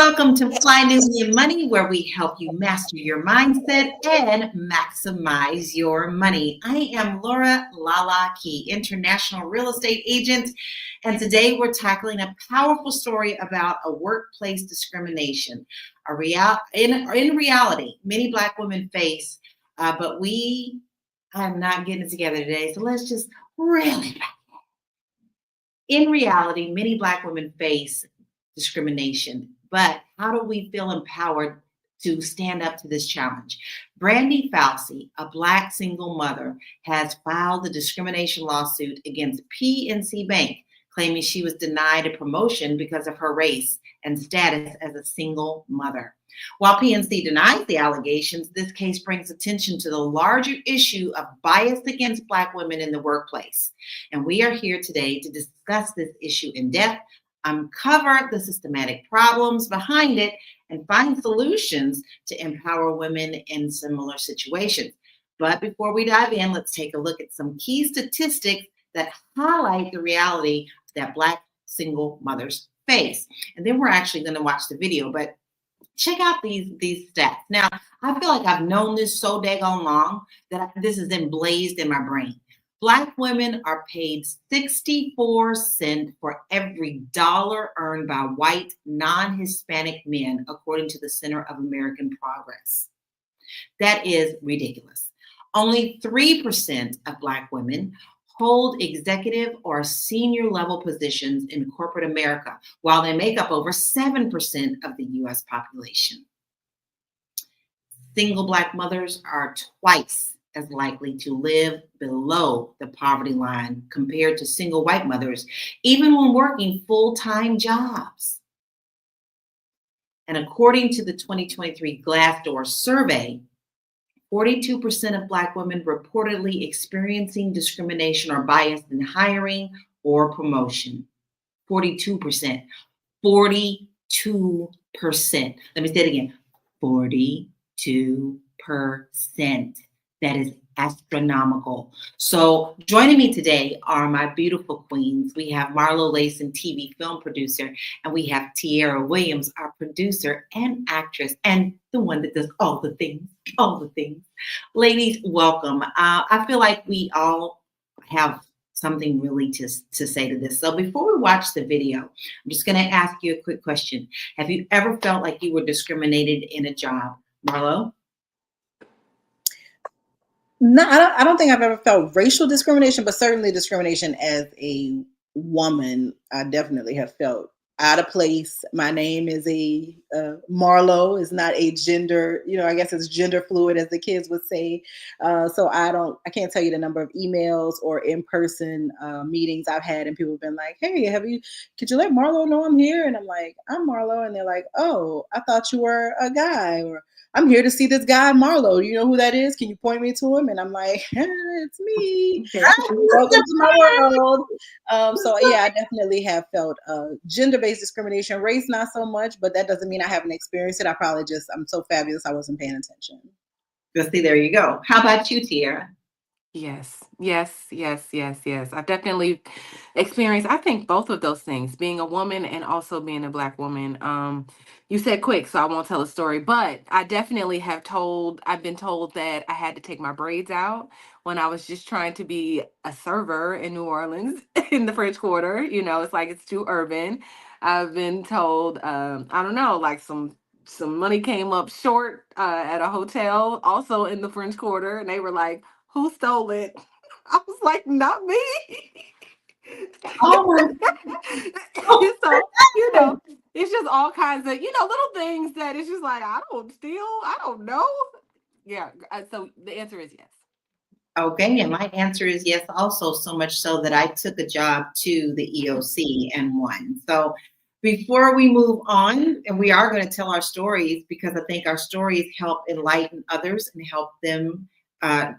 Welcome to Fly Nubian Money, where we help you master your mindset and maximize your money. I am Laura Lala Key, international real estate agent, and today we're tackling a powerful story about a workplace discrimination. In reality, many Black women face, but we are not getting it together today, so let's just really. In reality, many Black women face discrimination. But how do we feel empowered to stand up to this challenge? Brandie Falice, a Black single mother, has filed a discrimination lawsuit against PNC Bank, claiming she was denied a promotion because of her race and status as a single mother. While PNC denies the allegations, this case brings attention to the larger issue of bias against Black women in the workplace. And we are here today to discuss this issue in depth, uncover the systematic problems behind it, and find solutions to empower women in similar situations. But before we dive in, let's take a look at some key statistics that highlight the reality that Black single mothers face. And then we're actually going to watch the video, but check out these stats. Now, I feel like I've known this so daggone long that this is emblazed in my brain. Black women are paid 64 cents for every dollar earned by white, non-Hispanic men, according to the Center of American Progress. That is ridiculous. Only 3% of Black women hold executive or senior level positions in corporate America, while they make up over 7% of the U.S. population. Single Black mothers are twice as likely to live below the poverty line compared to single white mothers, even when working full-time jobs. And according to the 2023 Glassdoor survey, 42% of Black women reportedly experiencing discrimination or bias in hiring or promotion. 42%. 42%. Let me say it again. 42%. That is astronomical. So joining me today are my beautiful queens. We have Marlo Layson, TV film producer, and we have Tiara Williams, our producer and actress, and the one that does all the things. Ladies, welcome. I feel like we all have something really to say to this. So before we watch the video, I'm just going to ask you a quick question. Have you ever felt like you were discriminated in a job? Marlo? No, I don't think I've ever felt racial discrimination, but certainly discrimination as a woman, I definitely have felt out of place. My name is Marlo, is not a gender, I guess it's gender fluid, as the kids would say. So I can't tell you the number of emails or in-person meetings I've had, and people have been like, hey, could you let Marlo know I'm here? And I'm like, I'm Marlo. And they're like, oh, I thought you were a guy, or I'm here to see this guy, Marlo. Do you know who that is? Can you point me to him? And I'm like, it's me. Welcome to my world. So yeah, I definitely have felt gender-based discrimination, race not so much, but that doesn't mean I haven't experienced it. I'm so fabulous I wasn't paying attention. Just see, there you go. How about you, Tiara? Yes. I've definitely experienced, I think, both of those things, being a woman and also being a Black woman. You said quick, so I won't tell a story, but I definitely I've been told that I had to take my braids out when I was just trying to be a server in New Orleans in the French Quarter. It's like, it's too urban. I've been told, I don't know, like some money came up short at a hotel, also in the French Quarter, and they were like, who stole it? I was like, not me. Oh my So, it's just all kinds of, little things that it's just like, I don't steal. I don't know. Yeah. So the answer is yes. Okay. And my answer is yes also, so much so that I took a job to the EOC and won. So before we move on, and we are going to tell our stories, because I think our stories help enlighten others and help them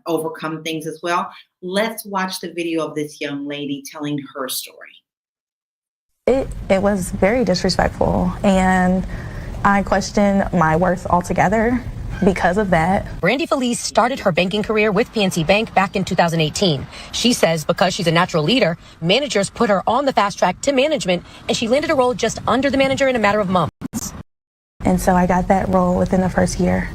overcome things as well. Let's watch the video of this young lady telling her story. It was very disrespectful, and I questioned my worth altogether because of that. Brandy Feliz started her banking career with PNC Bank back in 2018. She says because she's a natural leader, managers put her on the fast track to management, and she landed a role just under the manager in a matter of months. And so I got that role within the first year.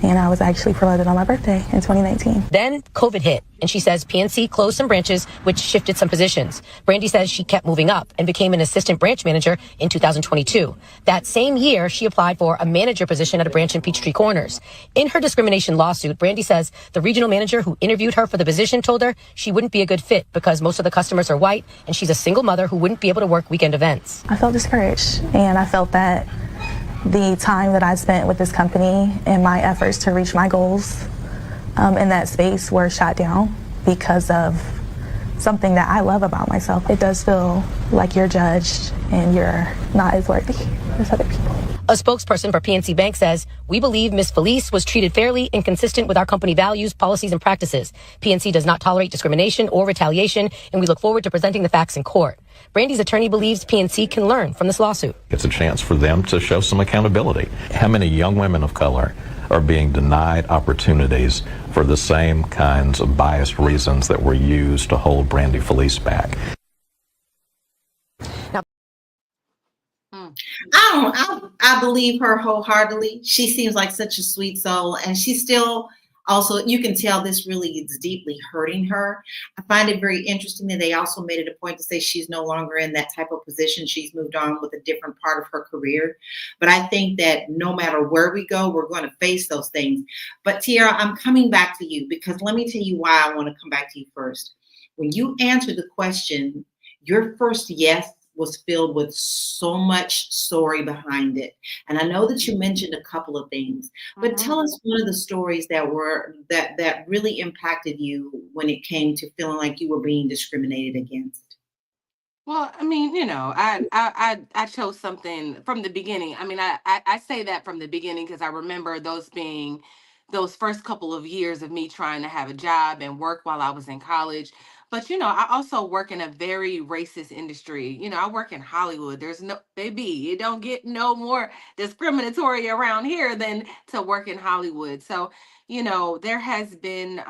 And I was actually promoted on my birthday in 2019. Then COVID hit, and she says PNC closed some branches, which shifted some positions. Brandy says she kept moving up and became an assistant branch manager in 2022. That same year, she applied for a manager position at a branch in Peachtree Corners. In her discrimination lawsuit, Brandy says the regional manager who interviewed her for the position told her she wouldn't be a good fit because most of the customers are white, and she's a single mother who wouldn't be able to work weekend events. I felt discouraged, and I felt that the time that I spent with this company and my efforts to reach my goals in that space were shot down because of something that I love about myself. It does feel like you're judged and you're not as worthy as other people. A spokesperson for PNC Bank says, "We believe Ms. Felice was treated fairly and consistent with our company values, policies, and practices. PNC does not tolerate discrimination or retaliation, and we look forward to presenting the facts in court." Brandy's attorney believes PNC can learn from this lawsuit. It's a chance for them to show some accountability. How many young women of color are being denied opportunities for the same kinds of biased reasons that were used to hold Brandy Felice back? I believe her wholeheartedly. She seems like such a sweet soul, and she's still also, you can tell this really is deeply hurting her. I find it very interesting that they also made it a point to say she's no longer in that type of position. She's moved on with a different part of her career. But I think that no matter where we go, we're going to face those things. But Tiara, I'm coming back to you because let me tell you why I want to come back to you first. When you answered the question, your first yes was filled with so much story behind it. And I know that you mentioned a couple of things, but tell us one of the stories that really impacted you when it came to feeling like you were being discriminated against. Well, I mean, I chose something from the beginning. I mean, I say that from the beginning because I remember those being those first couple of years of me trying to have a job and work while I was in college. But I also work in a very racist industry. I work in Hollywood. There's no, baby, you don't get no more discriminatory around here than to work in Hollywood. So, there has been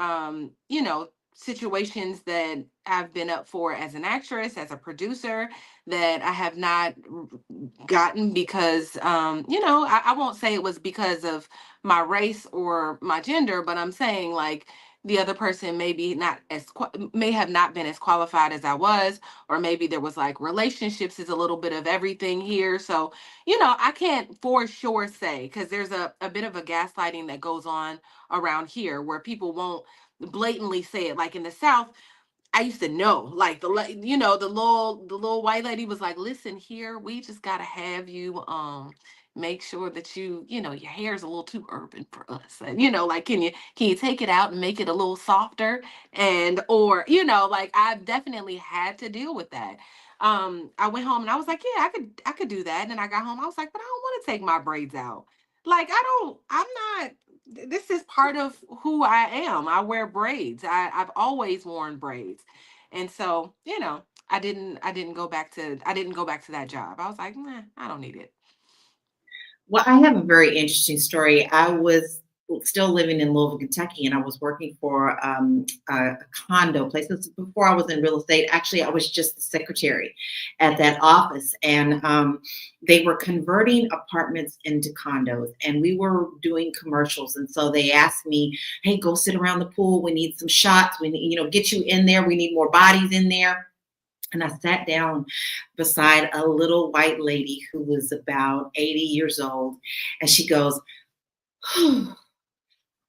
situations that I've been up for as an actress, as a producer, that I have not gotten because, I won't say it was because of my race or my gender, but I'm saying like the other person may have not been as qualified as I was, or maybe there was like relationships is a little bit of everything here. So, I can't for sure say because there's a bit of a gaslighting that goes on around here where people won't blatantly say it. Like in the South, I used to know, like the little white lady was like, "Listen here, we just gotta have you make sure that your hair's a little too urban for us, and like can you take it out and make it a little softer?" And or like I've definitely had to deal with that. I went home and I was like, yeah, I could do that. And then I got home, I was like, but I don't want to take my braids out. Like I'm not. This is part of who I am. I wear braids. I've always worn braids. And so, I didn't go back to that job. I was like, nah, I don't need it. Well, I have a very interesting story. I was still living in Louisville, Kentucky, and I was working for a condo place. This was before I was in real estate. Actually, I was just the secretary at that office, and they were converting apartments into condos, and we were doing commercials. And so they asked me, "Hey, go sit around the pool. We need some shots. We need, get you in there. We need more bodies in there." And I sat down beside a little white lady who was about 80 years old. And she goes, "Oh,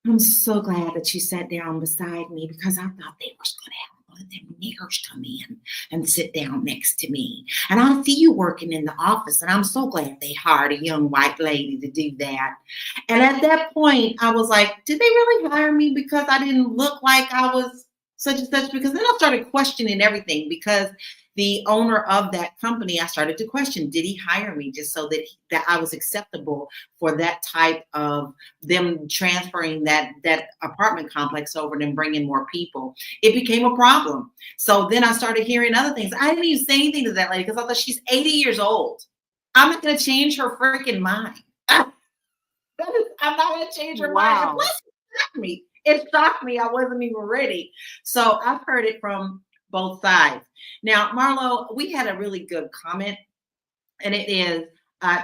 I'm so glad that you sat down beside me because I thought they were going to have one of them niggers come in and sit down next to me. And I see you working in the office, and I'm so glad they hired a young white lady to do that." And at that point, I was like, did they really hire me because I didn't look like I was such and such? Because then I started questioning everything because the owner of that company, I started to question, did he hire me just so that I was acceptable for that type of them transferring that apartment complex over and then bringing more people? It became a problem. So then I started hearing other things. I didn't even say anything to that lady because I thought she's 80 years old. I'm not going to change her freaking mind. I'm not going to change her mind. And plus, it shocked me. I wasn't even ready. So I've heard it from both sides. Now, Marlo, we had a really good comment, and it is,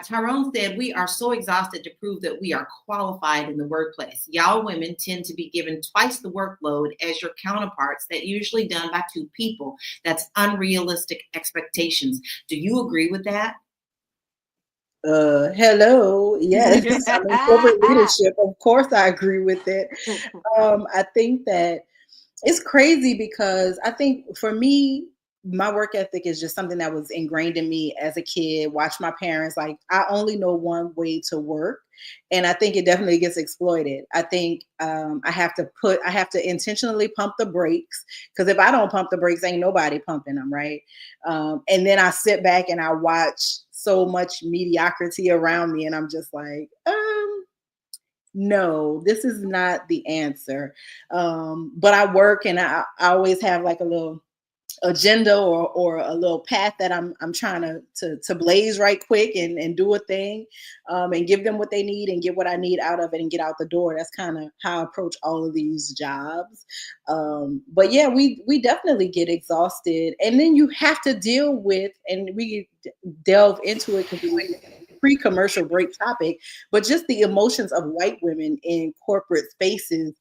Tyrone said, we are so exhausted to prove that we are qualified in the workplace. Y'all women tend to be given twice the workload as your counterparts that usually done by two people. That's unrealistic expectations. Do you agree with that? Hello. Yes. I'm in corporate leadership. Of course I agree with it. I think that it's crazy because I think for me, my work ethic is just something that was ingrained in me as a kid. Watch my parents, like I only know one way to work. And I think it definitely gets exploited. I think I have to intentionally pump the brakes, because if I don't pump the brakes, ain't nobody pumping them, right? And then I sit back and I watch so much mediocrity around me, and I'm just like, no, this is not the answer. But I work, and I always have like a little agenda or a little path that I'm trying to blaze right quick and do a thing, and give them what they need and get what I need out of it and get out the door. That's kind of how I approach all of these jobs. But yeah, we definitely get exhausted, and then you have to deal with, and we delve into it because we pre-commercial break topic, but just the emotions of white women in corporate spaces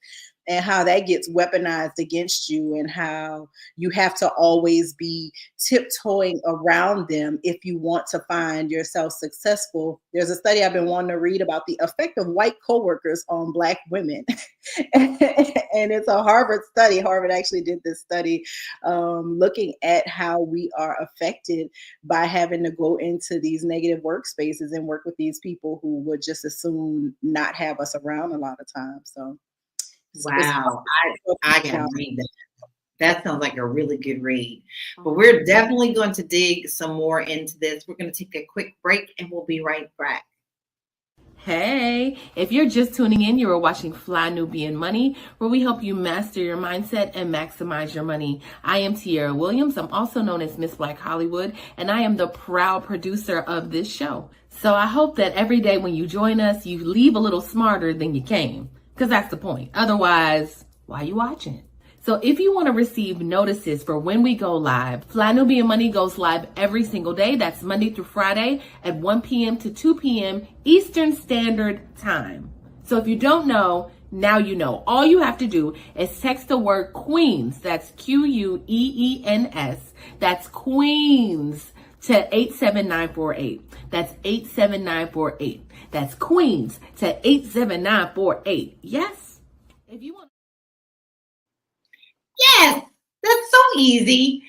and how that gets weaponized against you, and how you have to always be tiptoeing around them if you want to find yourself successful. There's a study I've been wanting to read about the effect of white coworkers on Black women. And it's a Harvard study. Harvard actually did this study looking at how we are affected by having to go into these negative workspaces and work with these people who would just as soon not have us around a lot of times. So wow, I gotta read that. That sounds like a really good read. But we're definitely going to dig some more into this. We're going to take a quick break and we'll be right back. Hey, if you're just tuning in, you are watching Fly Nubian Money, where we help you master your mindset and maximize your money. I am Tierra Williams. I'm also known as Miss Black Hollywood, and I am the proud producer of this show. So I hope that every day when you join us, you leave a little smarter than you came, because that's the point. Otherwise, why are you watching? So if you want to receive notices for when we go live, Fly Nubian Money goes live every single day. That's Monday through Friday at 1 p.m. to 2 p.m. Eastern Standard Time. So if you don't know, now you know. All you have to do is text the word Queens, that's Queens, that's Queens, to 87948. That's 87948. That's Queens to 87948. Yes? If you want. Yes, that's so easy.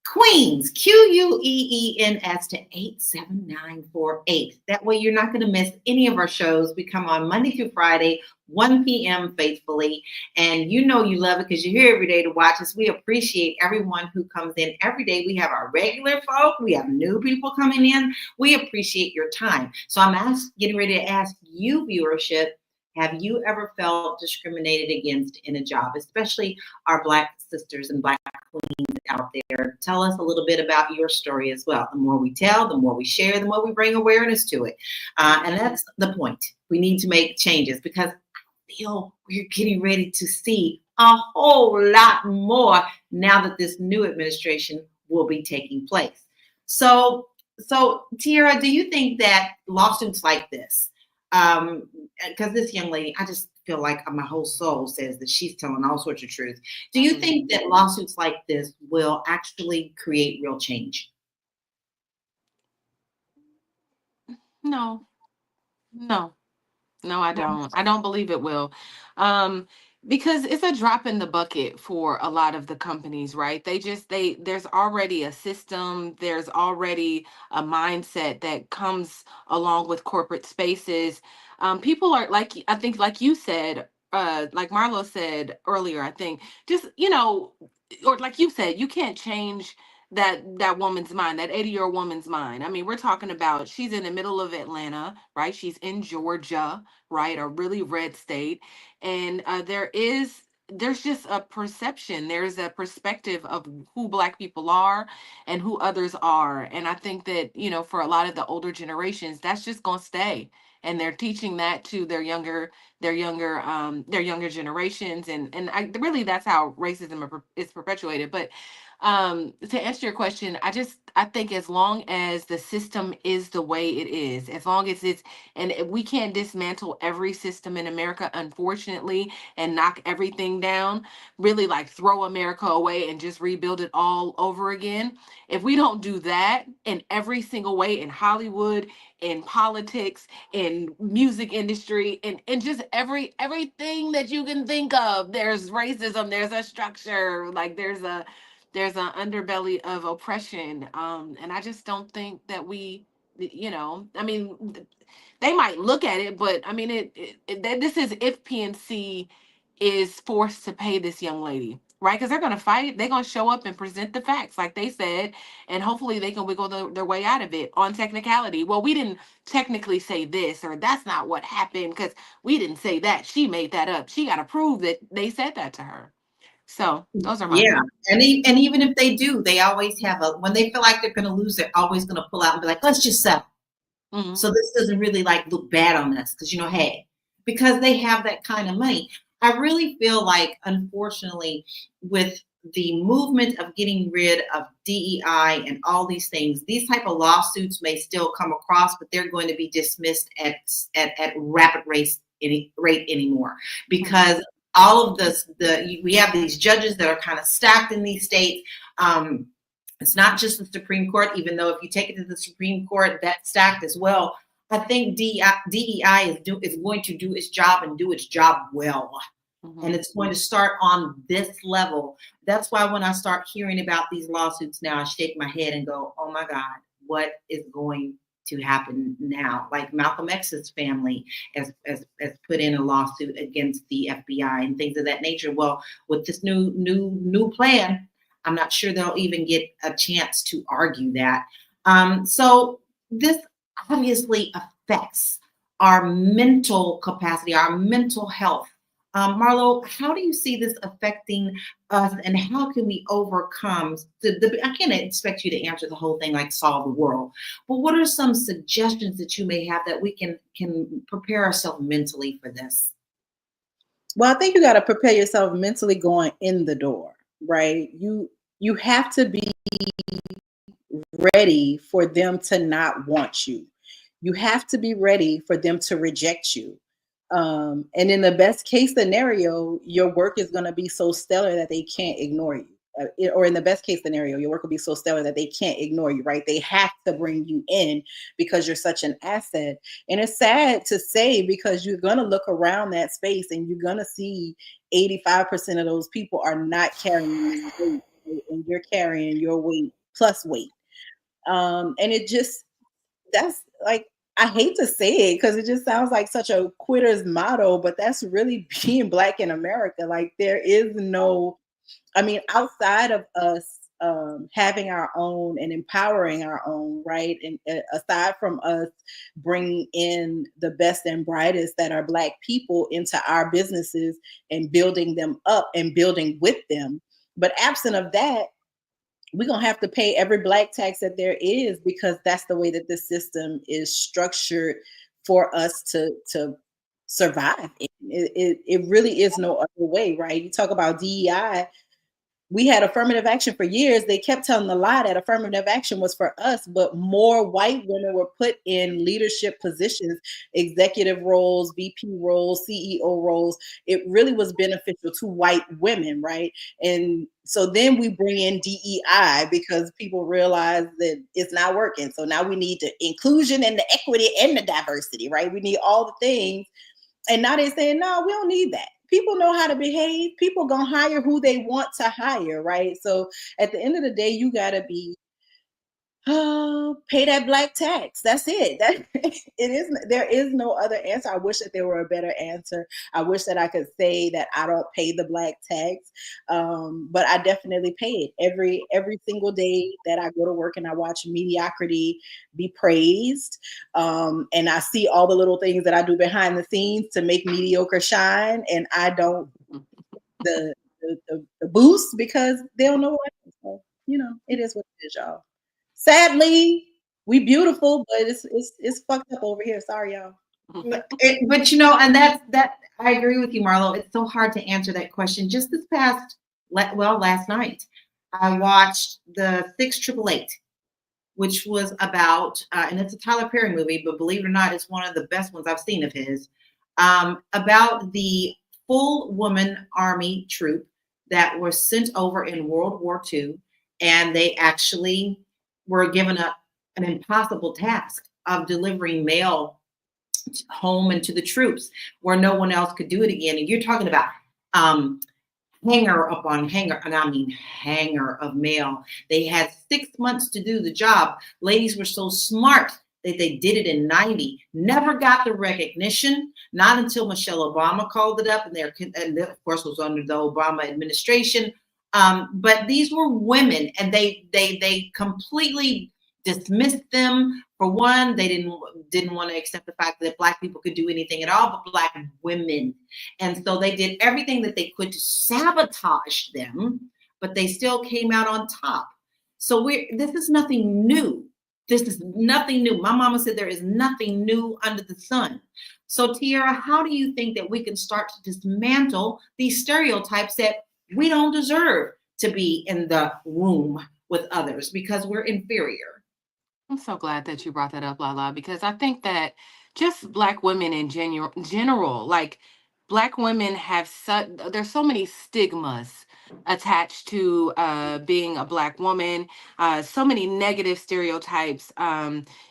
Queens, Queens to 87948. That way you're not going to miss any of our shows. We come on Monday through Friday, 1 p.m. faithfully. And you know you love it because you're here every day to watch us. We appreciate everyone who comes in every day. We have our regular folk. We have new people coming in. We appreciate your time. So I'm getting ready to ask you, viewership, have you ever felt discriminated against in a job, especially our Black sisters and Black queens out there? Tell us a little bit about your story as well. The more we tell, the more we share, the more we bring awareness to it. And that's the point. We need to make changes because I feel we're getting ready to see a whole lot more now that this new administration will be taking place. So Tierra, do you think that lawsuits like this, because this young lady, I just feel like my whole soul says that she's telling all sorts of truth. Do you think that lawsuits like this will actually create real change? No, I don't. I don't believe it will. Because it's a drop in the bucket for a lot of the companies, right? There's already a system, there's already a mindset that comes along with corporate spaces. People are I think like you said, like Marlo said earlier, I think just, or like you said, you can't change that woman's mind, that 80-year-old woman's mind. I mean, we're talking about, she's in the middle of Atlanta, right? She's in Georgia, right? A really red state. And there's just a perception, there's a perspective of who Black people are and who others are. And I think that, for a lot of the older generations, that's just going to stay. And they're teaching that to their younger generations. And really, that's how racism is perpetuated. But To answer your question, I think as long as the system is the way it is, as long as it's, and we can't dismantle every system in America, unfortunately, and knock everything down, really like throw America away and just rebuild it all over again. If we don't do that in every single way, in Hollywood, in politics, in music industry, and just everything that you can think of, there's racism, there's a structure, like there's an underbelly of oppression. And I just don't think that I mean, they might look at it, but I mean, this is if PNC is forced to pay this young lady, right? Because they're going to fight. They're going to show up and present the facts, like they said, and hopefully they can wiggle their way out of it on technicality. Well, we didn't technically say this, or that's not what happened because we didn't say that. She made that up. She got to prove that they said that to her. So those are my Yeah, thoughts. and even if they do, they always have when they feel like they're going to lose, they're always going to pull out and be like, let's just settle. Mm-hmm. So this doesn't really like look bad on us because, hey, because they have that kind of money. I really feel like, unfortunately, with the movement of getting rid of DEI and all these things, these type of lawsuits may still come across, but they're going to be dismissed at rapid rate anymore, because all of this, we have these judges that are kind of stacked in these states. It's not just the Supreme Court, even though if you take it to the Supreme Court, that's stacked as well. I think DEI is going to do its job and do its job well. And it's going to start on this level. That's why when I start hearing about these lawsuits now, I shake my head and go, oh my God, what is going to happen now? Like Malcolm X's family has put in a lawsuit against the FBI and things of that nature. Well, with this new plan, I'm not sure they'll even get a chance to argue that. So this obviously affects our mental capacity, our mental health. Marlo, how do you see this affecting us, and how can we overcome I can't expect you to answer the whole thing like solve the world, but what are some suggestions that you may have that we can prepare ourselves mentally for this? Well, I think you got to prepare yourself mentally going in the door, right? You have to be ready for them to not want you. You have to be ready for them to reject you. And in the best case scenario, your work is going to be so stellar that they can't ignore you. Or in the best case scenario, your work will be so stellar that they can't ignore you, right? They have to bring you in because you're such an asset. And it's sad to say, because you're going to look around that space and you're going to see 85% of those people are not carrying your weight, right? And you're carrying your weight plus weight. And it just, that's like, I hate to say it because it just sounds like such a quitter's motto, but that's really being Black in America. Like there is no, I mean, outside of us having our own and empowering our own, right? And aside from us bringing in the best and brightest that are Black people into our businesses and building them up and building with them. But absent of that, we're going to have to pay every Black tax that there is, because that's the way that the system is structured for us to survive. It really is no other way, right? You talk about DEI. We had affirmative action for years. They kept telling the lie that affirmative action was for us, but more white women were put in leadership positions, executive roles, VP roles, CEO roles. It really was beneficial to white women, right? And so then we bring in DEI because people realize that it's not working. So now we need the inclusion and the equity and the diversity, right? We need all the things. And now they're saying, no, we don't need that. People know how to behave. People gonna hire who they want to hire, right? So at the end of the day, you gotta be pay that Black tax. That's it. There is no other answer. I wish that there were a better answer. I wish that I could say that I don't pay the Black tax. But I definitely pay it every single day that I go to work, and I watch mediocrity be praised. And I see all the little things that I do behind the scenes to make mediocre shine, and I don't the boost because they don't know what I am. So, it is what it is, y'all. Sadly, we beautiful, but it's fucked up over here. Sorry, y'all. But and that I agree with you, Marlo. It's so hard to answer that question. Just last night, I watched the 6888, which was about, and it's a Tyler Perry movie, but believe it or not, it's one of the best ones I've seen of his, about the full woman army troop that was sent over in World War II. And they actually were given an impossible task of delivering mail home and to the troops where no one else could do it again. And you're talking about hanger upon hanger, and I mean hanger of mail. They had 6 months to do the job. Ladies were so smart that they did it in 90. Never got the recognition, not until Michelle Obama called it up, and of course was under the Obama administration. But these were women, and they completely dismissed them. For one, they didn't want to accept the fact that Black people could do anything at all, but Black women. And so they did everything that they could to sabotage them, but they still came out on top. So this is nothing new. This is nothing new. My mama said there is nothing new under the sun. So Tiara, how do you think that we can start to dismantle these stereotypes that we don't deserve to be in the room with others because we're inferior? I'm so glad that you brought that up, Lala, because I think that just Black women in general, like Black women have there's so many stigmas attached to being a Black woman, so many negative stereotypes.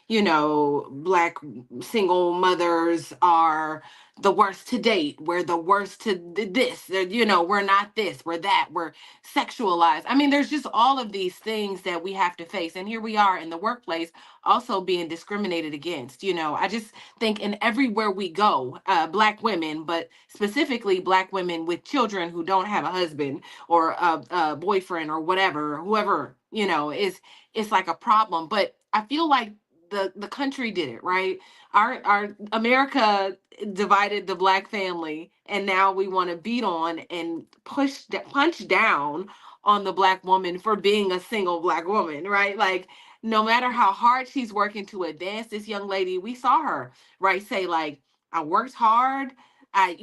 Black single mothers are the worst to date. We're the worst to this. We're not this. We're that. We're sexualized. I mean, there's just all of these things that we have to face. And here we are in the workplace also being discriminated against. I just think in everywhere we go, Black women, but specifically Black women with children who don't have a husband or a boyfriend or whatever, whoever, it's like a problem. But I feel like the country did it, right? Our America divided the Black family, and now we want to beat on and punch down on the Black woman for being a single Black woman, right? Like, no matter how hard she's working to advance, this young lady, we saw her, right, say like, I worked hard. I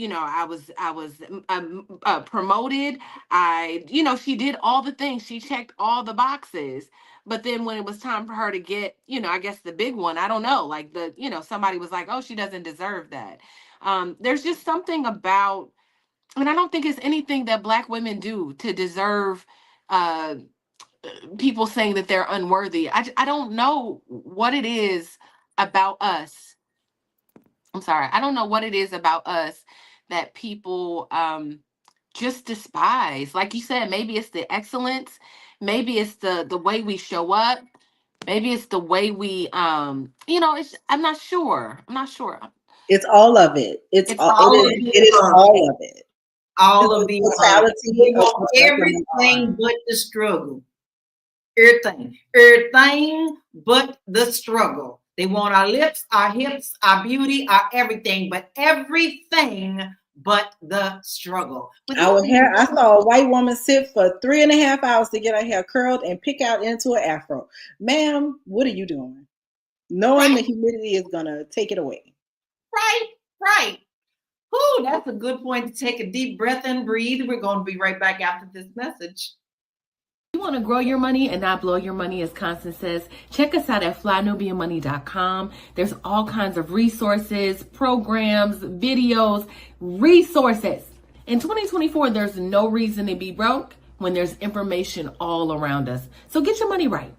was promoted. She did all the things. She checked all the boxes. But then when it was time for her to get, I guess the big one, I don't know, like somebody was like, oh, she doesn't deserve that. There's just something about, and I don't think it's anything that Black women do to deserve people saying that they're unworthy. I don't know what it is about us. I'm sorry. I don't know what it is about us that people just despise. Like you said, maybe it's the excellence. Maybe it's the way we show up. Maybe it's the way we, I'm not sure. It's all of it. It is all of it. All of the totality of everything but the struggle. Everything but the struggle. They want our lips, our hips, our beauty, our everything, but everything but the struggle. Our hair, I saw a white woman sit for 3.5 hours to get her hair curled and pick out into an afro. Ma'am, what are you doing? Knowing the humidity is going to take it away. Right. Ooh, that's a good point to take a deep breath and breathe. We're going to be right back after this message. You want to grow your money and not blow your money, as Constance says, check us out at flynubianmoney.com. There's all kinds of resources, programs, videos, resources. In 2024, there's no reason to be broke when there's information all around us. So get your money right.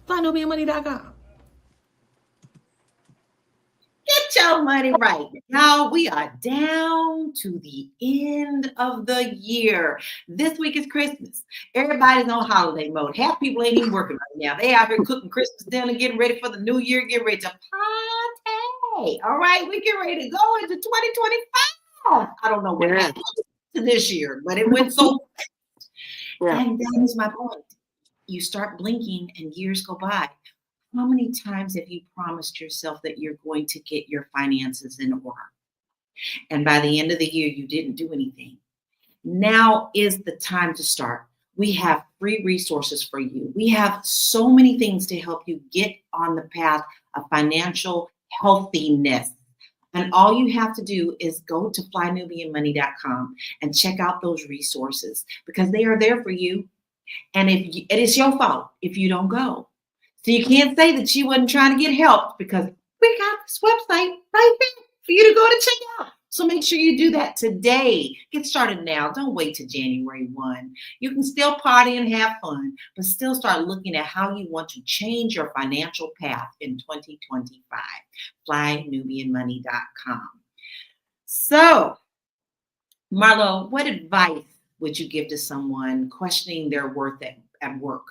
flynubianmoney.com. Get your money right. Now we are down to the end of the year. This week is Christmas. Everybody's on holiday mode. Half people ain't even working right now. They out here cooking Christmas dinner, getting ready for the new year, getting ready to party. All right, we get ready to go into 2025. I don't know what happened to this year, but it went so fast. Yeah. And that is my point. You start blinking and years go by. How many times have you promised yourself that you're going to get your finances in order? And by the end of the year, you didn't do anything. Now is the time to start. We have free resources for you. We have so many things to help you get on the path of financial healthiness. And all you have to do is go to flynubianmoney.com and check out those resources because they are there for you. And it is your fault if you don't go. So you can't say that she wasn't trying to get help, because we got this website right there for you to go to check out. So make sure you do that today. Get started now. Don't wait till January 1. You can still party and have fun, but still start looking at how you want to change your financial path in 2025. FlyNubianMoney.com. So, Marlo, what advice would you give to someone questioning their worth at work?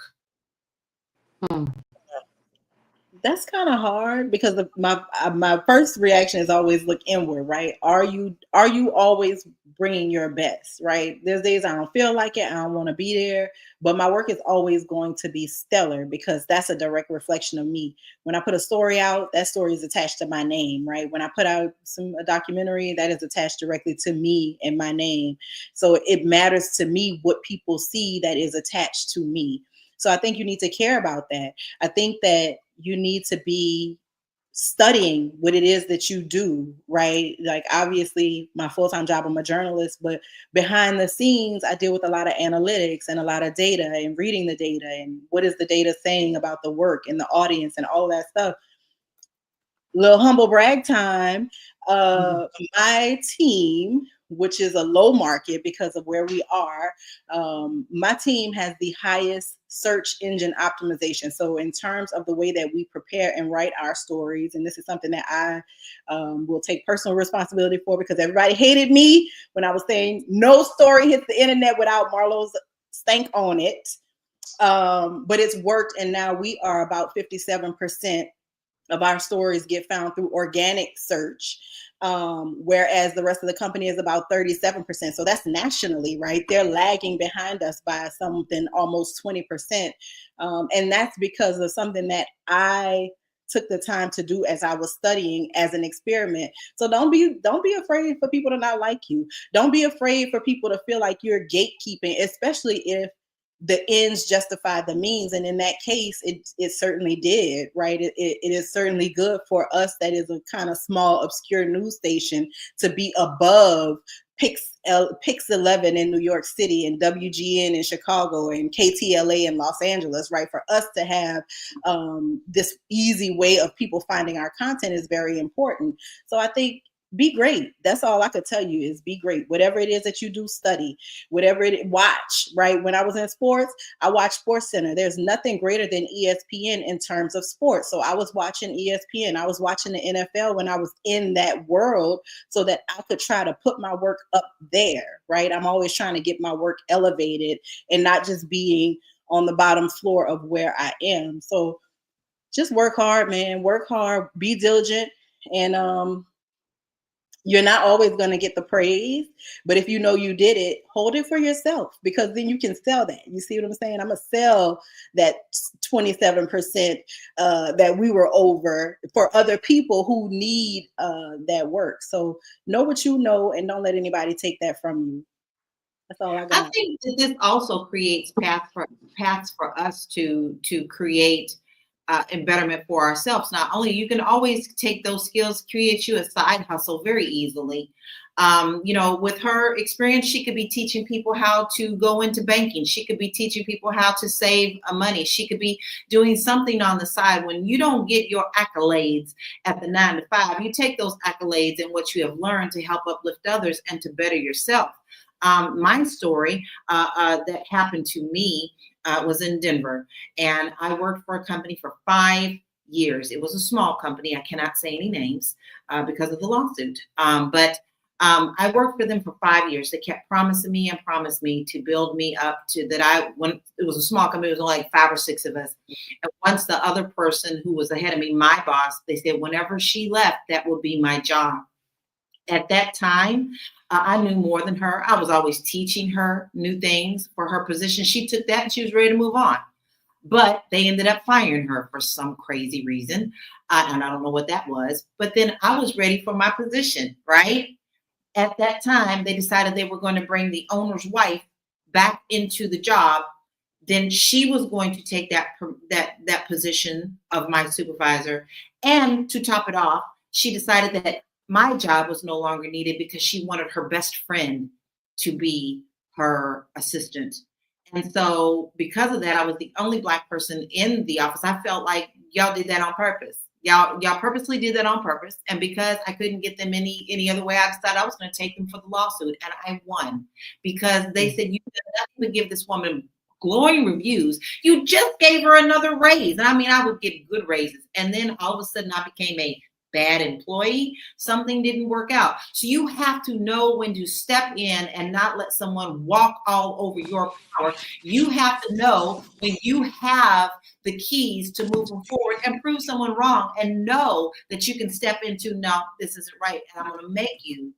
That's kind of hard, because my first reaction is always look inward, right? Are you always bringing your best, right? There's days I don't feel like it, I don't want to be there, but my work is always going to be stellar, because that's a direct reflection of me. When I put a story out, that story is attached to my name, right? When I put out a documentary, that is attached directly to me and my name. So it matters to me what people see that is attached to me. So I think you need to care about that. I think that you need to be studying what it is that you do, right? Like, obviously my full-time job, I'm a journalist, but behind the scenes, I deal with a lot of analytics and a lot of data, and reading the data and what is the data saying about the work and the audience and all that stuff. Little humble brag time. My team, which is a low market because of where we are, my team has the highest search engine optimization. So in terms of the way that we prepare and write our stories, and this is something that I will take personal responsibility for, because everybody hated me when I was saying no story hits the internet without Marlo's stank on it. But it's worked, and now we are about 57% of our stories get found through organic search, whereas the rest of the company is about 37%. So that's nationally, right? They're lagging behind us by something almost 20%. And that's because of something that I took the time to do as I was studying as an experiment. So don't be afraid for people to not like you. Don't be afraid for people to feel like you're gatekeeping, especially if the ends justify the means. And in that case, it certainly did, right? It is certainly good for us that is a kind of small, obscure news station to be above Pix 11 in New York City and WGN in Chicago and KTLA in Los Angeles, right? For us to have this easy way of people finding our content is very important. So I think be great. That's all I could tell you, is be great. Whatever it is that you do, study. Whatever watch, right? When I was in sports, I watched Sports Center. There's nothing greater than ESPN in terms of sports. So I was watching ESPN. I was watching the NFL when I was in that world, so that I could try to put my work up there, right? I'm always trying to get my work elevated and not just being on the bottom floor of where I am. So just work hard, man. Work hard, be diligent, and you're not always going to get the praise, but if you know you did it, hold it for yourself, because then you can sell that. You see what I'm saying? I'm going to sell that 27% that we were over for other people who need that work. So know what you know, and don't let anybody take that from you. That's all I got. I think that this also creates paths for us to create and betterment for ourselves. Not only, you can always take those skills, create you a side hustle very easily. With her experience, she could be teaching people how to go into banking. She could be teaching people how to save money. She could be doing something on the side. When you don't get your accolades at the 9 to 5, you take those accolades and what you have learned to help uplift others and to better yourself. My story that happened to me was in Denver, and I worked for a company for 5 years. It was a small company. I cannot say any names because of the lawsuit. But I worked for them for 5 years. They kept promising me to build me up to that. When it was a small company, it was only like 5 or 6 of us. And once the other person who was ahead of me, my boss, they said, whenever she left, that would be my job. At that time, I knew more than her. I was always teaching her new things for her position. She took that and she was ready to move on. But they ended up firing her for some crazy reason. And I don't know what that was. But then I was ready for my position, right? At that time, they decided they were going to bring the owner's wife back into the job. Then she was going to take that position of my supervisor. And to top it off, she decided that my job was no longer needed because she wanted her best friend to be her assistant. And so because of that, I was the only Black person in the office. I felt like y'all did that on purpose. Y'all purposely did that on purpose. And because I couldn't get them any other way, I decided I was going to take them for the lawsuit. And I won because they said, you did nothing but give this woman glowing reviews. You just gave her another raise. And I mean, I would get good raises. And then all of a sudden I became a bad employee. Something didn't work out. So you have to know when to step in and not let someone walk all over your power. You have to know when you have the keys to move them forward and prove someone wrong, and know that you can step into, no, this isn't right. And I'm going to make you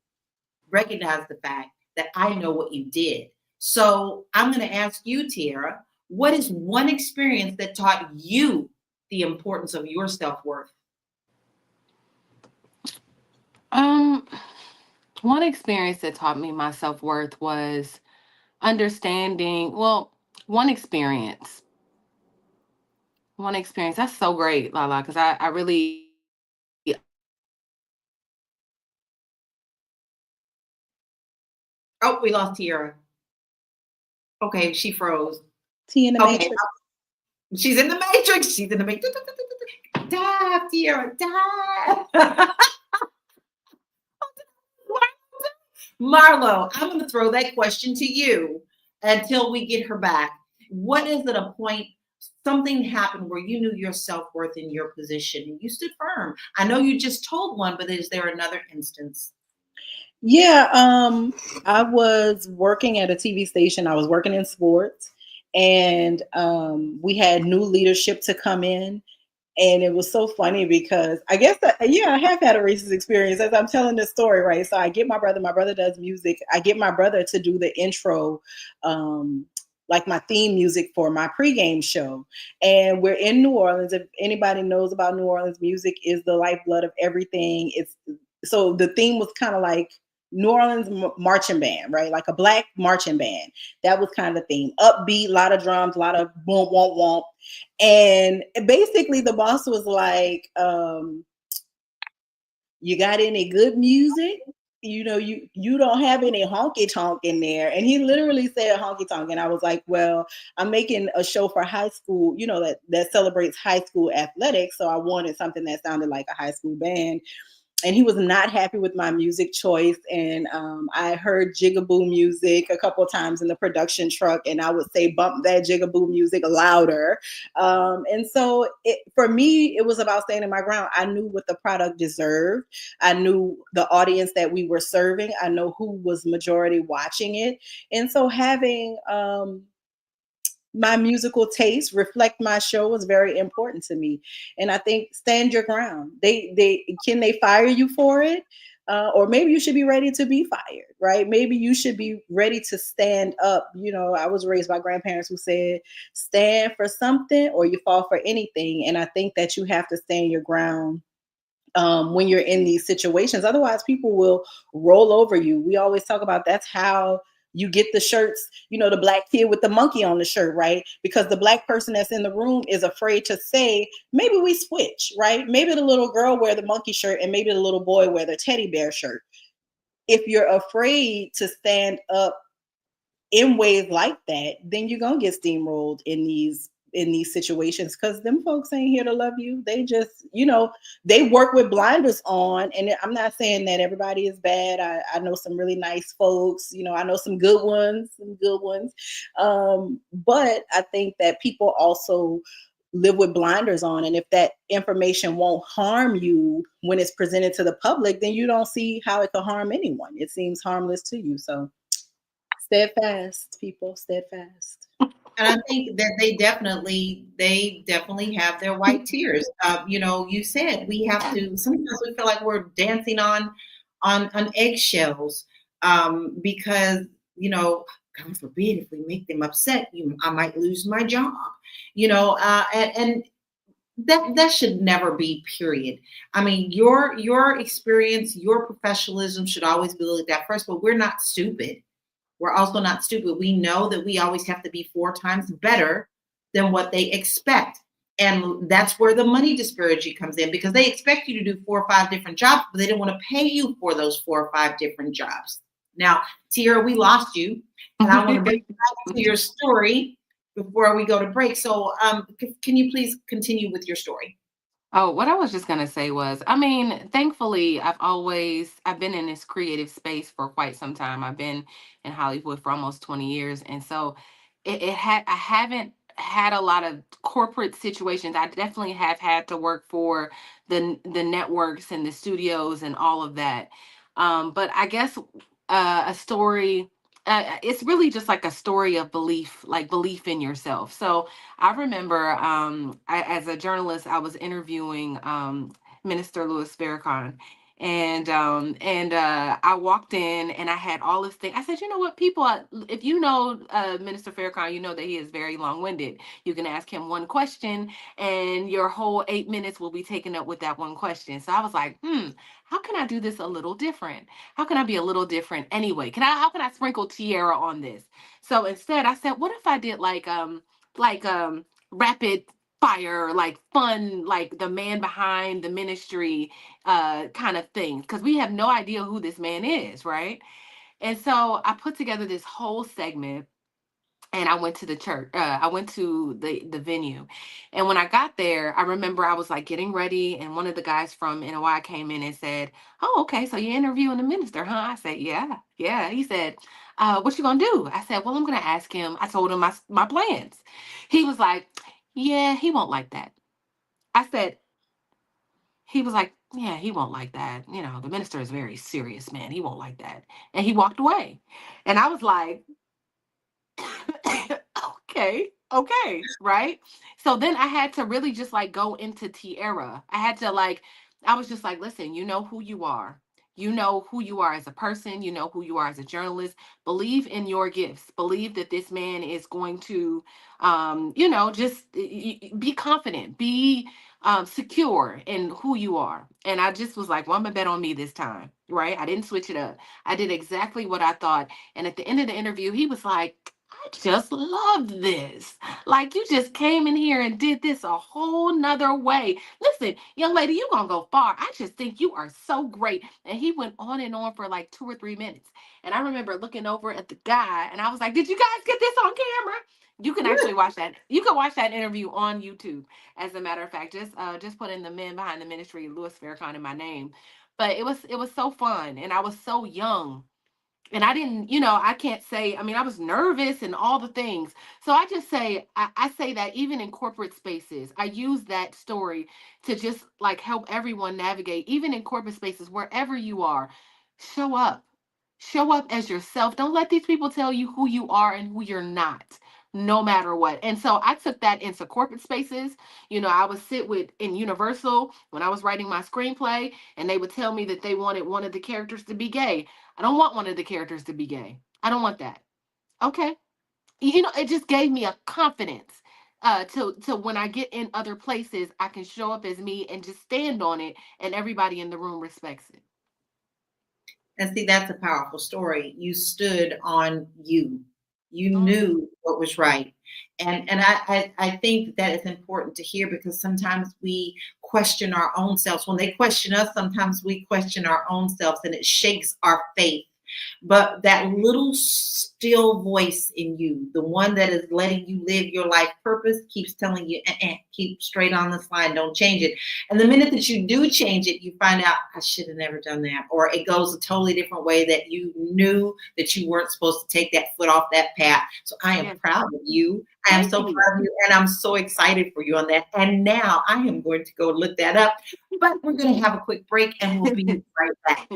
recognize the fact that I know what you did. So I'm going to ask you, Tiara, what is one experience that taught you the importance of your self-worth? One experience that taught me my self-worth was understanding, one experience. That's so great, Lala, because I really. Oh, we lost Tiara. Okay, she froze. T in the Okay, matrix. she's in the matrix. She's in the matrix. Dive, Tiara, dive. Marlo, I'm going to throw that question to you until we get her back. What is at a point something happened where you knew your self-worth in your position and you stood firm? I know you just told one, but is there another instance? Yeah, I was working at a TV station. I was working in sports, and we had new leadership to come in. And it was so funny because I guess I have had a racist experience as I'm telling this story, right? So I get my brother does music. I get my brother to do the intro, like my theme music for my pregame show. And we're in New Orleans. If anybody knows about New Orleans, music is the lifeblood of everything. So the theme was kind of like New Orleans marching band, right? Like a Black marching band. That was kind of the theme. Upbeat, a lot of drums, a lot of boom, womp, womp. And basically the boss was like, you got any good music? You know, you don't have any honky tonk in there. And he literally said honky tonk. And I was like, well, I'm making a show for high school, you know, that celebrates high school athletics. So I wanted something that sounded like a high school band. And he was not happy with my music choice. And I heard jigaboo music a couple of times in the production truck, and I would say, bump that jigaboo music louder. And so for me, it was about standing my ground. I knew what the product deserved. I knew the audience that we were serving. I know who was majority watching it. And so having my musical taste reflect my show was very important to me. And I think stand your ground. Can they fire you for it? Or maybe you should be ready to be fired, right? Maybe you should be ready to stand up. You know, I was raised by grandparents who said, stand for something or you fall for anything. And I think that you have to stand your ground when you're in these situations. Otherwise, people will roll over you. We always talk about that's how you get the shirts, you know, the Black kid with the monkey on the shirt, right? Because the Black person that's in the room is afraid to say, maybe we switch, right? Maybe the little girl wear the monkey shirt and maybe the little boy wear the teddy bear shirt. If you're afraid to stand up in ways like that, then you're going to get steamrolled in these situations, because them folks ain't here to love you. They just, you know, they work with blinders on. And I'm not saying that everybody is bad. I know some really nice folks, you know, I know some good ones. But I think that people also live with blinders on. And if that information won't harm you when it's presented to the public, then you don't see how it could harm anyone. It seems harmless to you. So steadfast, people, steadfast. And I think that they definitely have their white tears. You know, you said we have to, sometimes we feel like we're dancing on eggshells because, you know, God forbid if we make them upset, I might lose my job, you know, and that should never be, period. I mean, your experience, your professionalism should always be looked at first, but we're not stupid. We're also not stupid. We know that we always have to be 4 times better than what they expect. And that's where the money disparity comes in, because they expect you to do 4 or 5 different jobs, but they don't want to pay you for those 4 or 5 different jobs. Now, Tiara, we lost you, and I want to bring you back to your story before we go to break. So can you please continue with your story? Oh, what I was just gonna say was, I mean, thankfully, I've been in this creative space for quite some time. I've been in Hollywood for almost 20 years, and so I haven't had a lot of corporate situations. I definitely have had to work for the networks and the studios and all of that. But I guess a story. It's really just like a story of belief, like belief in yourself. So I remember as a journalist, I was interviewing Minister Louis Farrakhan. And I walked in and I had all this thing. I said, you know what, people, if you know Minister Farrakhan, you know that he is very long-winded. You can ask him one question and your whole 8 minutes will be taken up with that one question. So I was like, how can I do this a little different? How can I be a little different anyway? How can I sprinkle Tiara on this? So instead I said, what if I did like rapid fire, like fun, like the man behind the ministry kind of thing, because we have no idea who this man is, right? And so I put together this whole segment and I went to the church. I went to the venue, and when I got there, I remember I was like getting ready, and one of the guys from NOI came in and said, "Oh, okay, so you're interviewing the minister, huh?" I said, "Yeah, yeah." He said, "What you gonna do?" I said, "Well, I'm gonna ask him." I told him my plans. He was like, "Yeah, he won't like that." I said, he was like, "Yeah, he won't like that. You know, the minister is very serious, man. He won't like that." And he walked away, and I was like, okay, right? So then I had to really just like go into Tiara. I was just like, listen, you know who you are. You know who you are as a person. You know who you are as a journalist. Believe in your gifts. Believe that this man is going to, just be confident, be secure in who you are. And I just was like, well, I'm gonna bet on me this time, right? I didn't switch it up. I did exactly what I thought. And at the end of the interview, he was like, I just love this. Like, you just came in here and did this a whole nother way. Listen, young lady, you gonna go far. I just think you are so great. And he went on and on for like 2 or 3 minutes. And I remember looking over at the guy and I was like, did you guys get this on camera? You can actually watch that. You can watch that interview on YouTube. As a matter of fact, just put in the men behind the ministry, Louis Farrakhan, in my name. But it was so fun, and I was so young. And I didn't, I can't say, I was nervous and all the things. So I just say, I say that even in corporate spaces, I use that story to just like help everyone navigate, even in corporate spaces, wherever you are, show up. Show up as yourself. Don't let these people tell you who you are and who you're not, no matter what. And so I took that into corporate spaces. I would sit in Universal when I was writing my screenplay, and they would tell me that they wanted one of the characters to be gay. I don't want one of the characters to be gay. I don't want that. Okay. It just gave me a confidence to when I get in other places, I can show up as me and just stand on it, and everybody in the room respects it. And see, that's a powerful story. You stood on you. You knew what was right. And I think that is important to hear, because sometimes we question our own selves. When they question us, sometimes we question our own selves, and it shakes our faith. But that little still voice in you, the one that is letting you live your life purpose, keeps telling you, keep straight on this line, don't change it. And the minute that you do change it, you find out, I should have never done that. Or it goes a totally different way that you knew that you weren't supposed to take that foot off that path. So I am proud of you. I am so proud of you, and I'm so excited for you on that. And now I am going to go look that up. But we're going to have a quick break, and we'll be right back.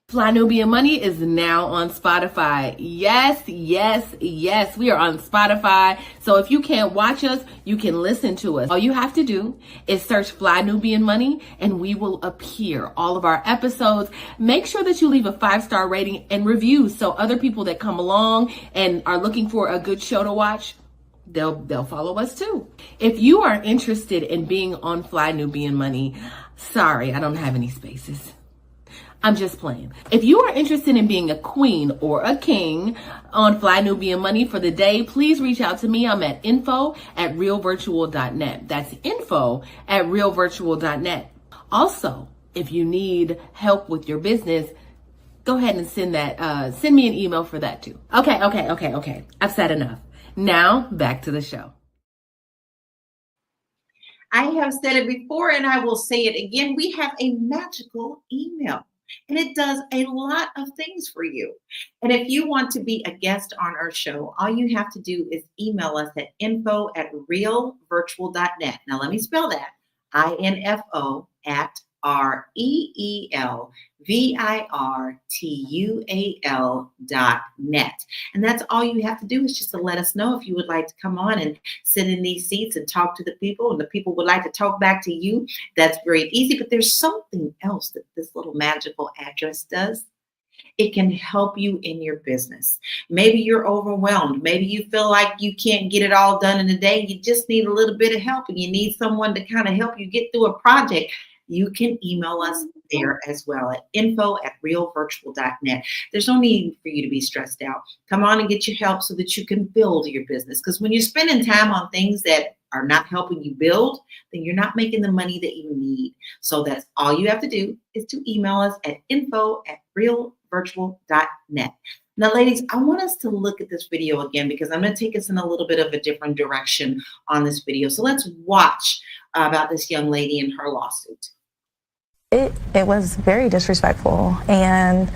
Fly Nubian Money is now on Spotify. Yes. We are on Spotify. So if you can't watch us, you can listen to us. All you have to do is search Fly Nubian Money and we will appear. All of our episodes. Make sure that you leave a 5-star rating and review, so other people that come along and are looking for a good show to watch, they'll follow us too. If you are interested in being on Fly Nubian Money, sorry, I don't have any spaces. I'm just playing. If you are interested in being a queen or a king on Fly Nubian Money for the day, please reach out to me. I'm at info@realvirtual.net. That's info@realvirtual.net. Also, if you need help with your business, Go ahead and send me an email for that too. Okay. I've said enough. Now back to the show. I have said it before and I will say it again. We have a magical email and it does a lot of things for you. And if you want to be a guest on our show, all you have to do is email us at info@realvirtual.net. Now let me spell that. info at REELVIRTUAL.net. And that's all you have to do is just to let us know if you would like to come on and sit in these seats and talk to the people, and the people would like to talk back to you. That's very easy. But there's something else that this little magical address does. It can help you in your business. Maybe you're overwhelmed. Maybe you feel like you can't get it all done in a day. You just need a little bit of help and you need someone to kind of help you get through a project. You can email us there as well at info@realvirtual.net. There's no need for you to be stressed out. Come on and get your help so that you can build your business. Because when you're spending time on things that are not helping you build, then you're not making the money that you need. So that's all you have to do is to email us at info@realvirtual.net. Now, ladies, I want us to look at this video again because I'm going to take us in a little bit of a different direction on this video. So let's watch about this young lady and her lawsuit. It was very disrespectful, and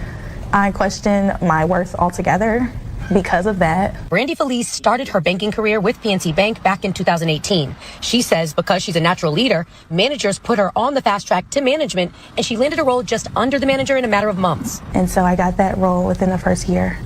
I questioned my worth altogether because of that. Brandy Feliz started her banking career with PNC Bank back in 2018. She says because she's a natural leader, managers put her on the fast track to management, and she landed a role just under the manager in a matter of months. And so I got that role within the first year.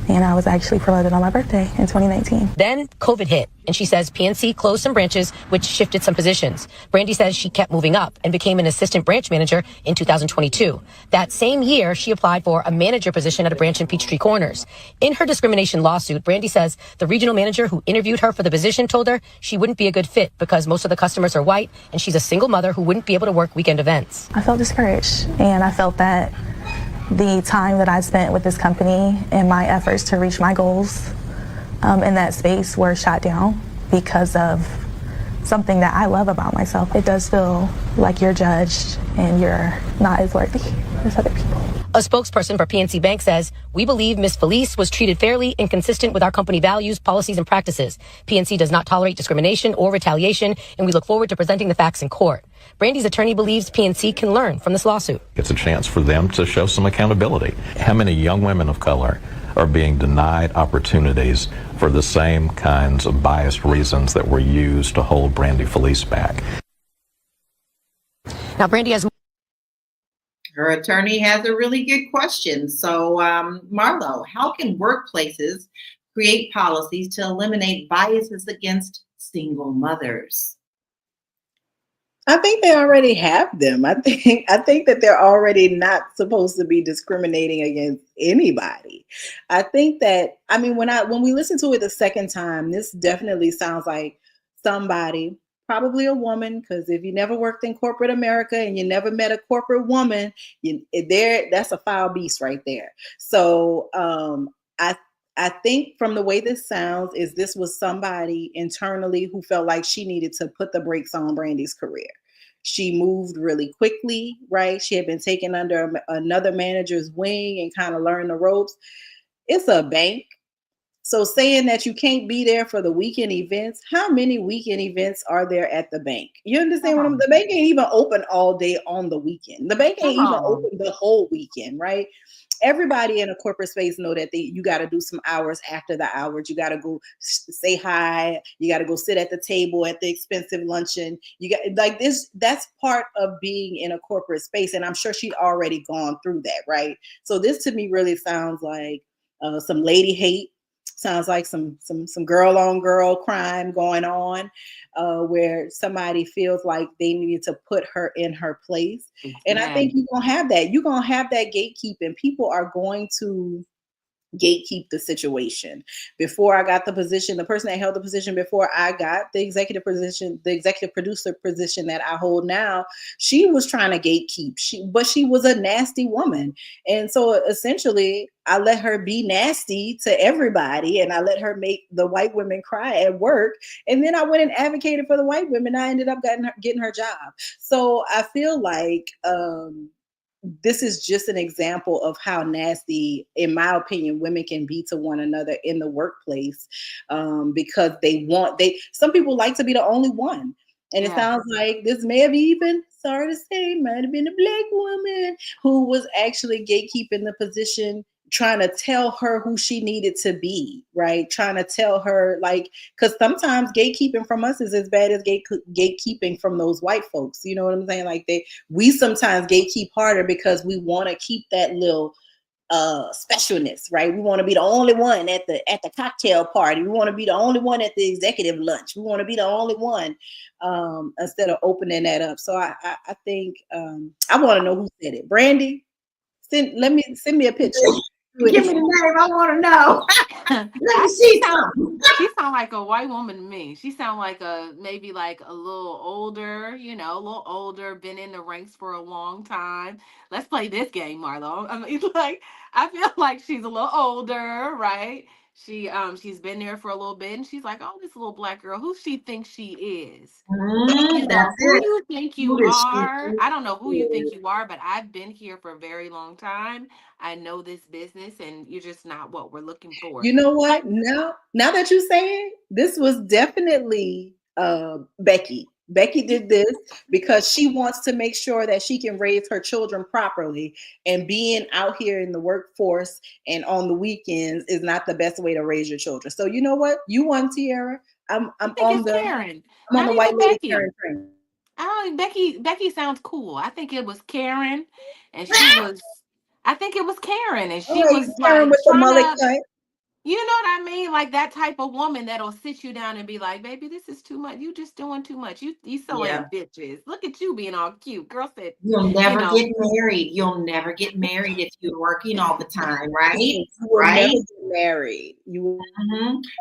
And I was actually promoted on my birthday in 2019. Then COVID hit, and she says PNC closed some branches, which shifted some positions. Brandy says she kept moving up and became an assistant branch manager in 2022. That same year, she applied for a manager position at a branch in Peachtree Corners. In her discrimination lawsuit, Brandy says the regional manager who interviewed her for the position told her she wouldn't be a good fit because most of the customers are white, and she's a single mother who wouldn't be able to work weekend events. I felt discouraged, and I felt that the time that I spent with this company and my efforts to reach my goals in that space were shot down because of something that I love about myself. It does feel like you're judged and you're not as worthy as other people. A spokesperson for PNC Bank says, "We believe Ms. Felice was treated fairly and consistent with our company values, policies, and practices. PNC does not tolerate discrimination or retaliation, and we look forward to presenting the facts in court." Brandy's attorney believes PNC can learn from this lawsuit. It's a chance for them to show some accountability. How many young women of color are being denied opportunities for the same kinds of biased reasons that were used to hold Brandy Feliz back? Now, Brandy has... Her attorney has a really good question. So, Marlo, how can workplaces create policies to eliminate biases against single mothers? I think they already have them. I think that they're already not supposed to be discriminating against anybody. I think that, I mean, when we listen to it the second time, this definitely sounds like somebody, probably a woman, because if you never worked in corporate America and you never met a corporate woman, that's a foul beast right there. So I think from the way this sounds is this was somebody internally who felt like she needed to put the brakes on Brandy's career. She moved really quickly, right? She had been taken under another manager's wing and kind of learned the ropes. It's a bank. So saying that you can't be there for the weekend events, how many weekend events are there at the bank? You understand what the bank ain't even open all day on the weekend. The bank ain't even open the whole weekend, right? Everybody in a corporate space know that you got to do some hours after the hours. You got to go say hi. You got to go sit at the table at the expensive luncheon. You got like this. That's part of being in a corporate space. And I'm sure she'd already gone through that, right? So this to me really sounds like some lady hate. Sounds like some girl on girl crime going on where somebody feels like they needed to put her in her place. And I think you're going to have that. You're going to have that gatekeeping. People are going to gatekeep the situation. Before I got the position, the person that held the position before I got the executive position, the executive producer position that I hold now, she was trying to gatekeep. But she was a nasty woman. And so essentially I let her be nasty to everybody and I let her make the white women cry at work. And then I went and advocated for the white women. I ended up getting her job. So I feel like this is just an example of how nasty, in my opinion, women can be to one another in the workplace, because some people like to be the only one. And it sounds like this may have even, sorry to say, might have been a Black woman who was actually gatekeeping the position, trying to tell her who she needed to be, right? Trying to tell her, like, because sometimes gatekeeping from us is as bad as gatekeeping from those white folks. You know what I'm saying? Like, we sometimes gatekeep harder because we want to keep that little specialness, right? We want to be the only one at the cocktail party. We want to be the only one at the executive lunch. We want to be the only one, instead of opening that up. So I think I want to know who said it. Brandy, send me a picture. Give me the name. I want to know. Let me see something. She sound like a white woman to me. She sound like maybe like a little older, been in the ranks for a long time. Let's play this game, Marlo. I mean, like, I feel like she's a little older, right? She's been there for a little bit, and she's like, oh, this little Black girl, who she thinks she is. That's Who it. you think you Who is she? are? I don't know who you think you are, but I've been here for a very long time. I know this business, and you're just not what we're looking for. You know what? Now that you say it, this was definitely Becky. Becky did this because she wants to make sure that she can raise her children properly, and being out here in the workforce and on the weekends is not the best way to raise your children. So you know what? You won, Tiara. I'm on the Karen. I'm on Not the white even lady Becky. Karen train. Becky sounds cool. I think it was Karen, and she was. I think it was Karen, and she was Karen like with the trying mullet to. cut. You know what I mean? Like that type of woman that'll sit you down and be like, baby, this is too much. You just doing too much. You so Yeah. ambitious. Look at you being all cute. Girl said, You'll never get married. You'll never get married if you're working all the time, right? You will never get married.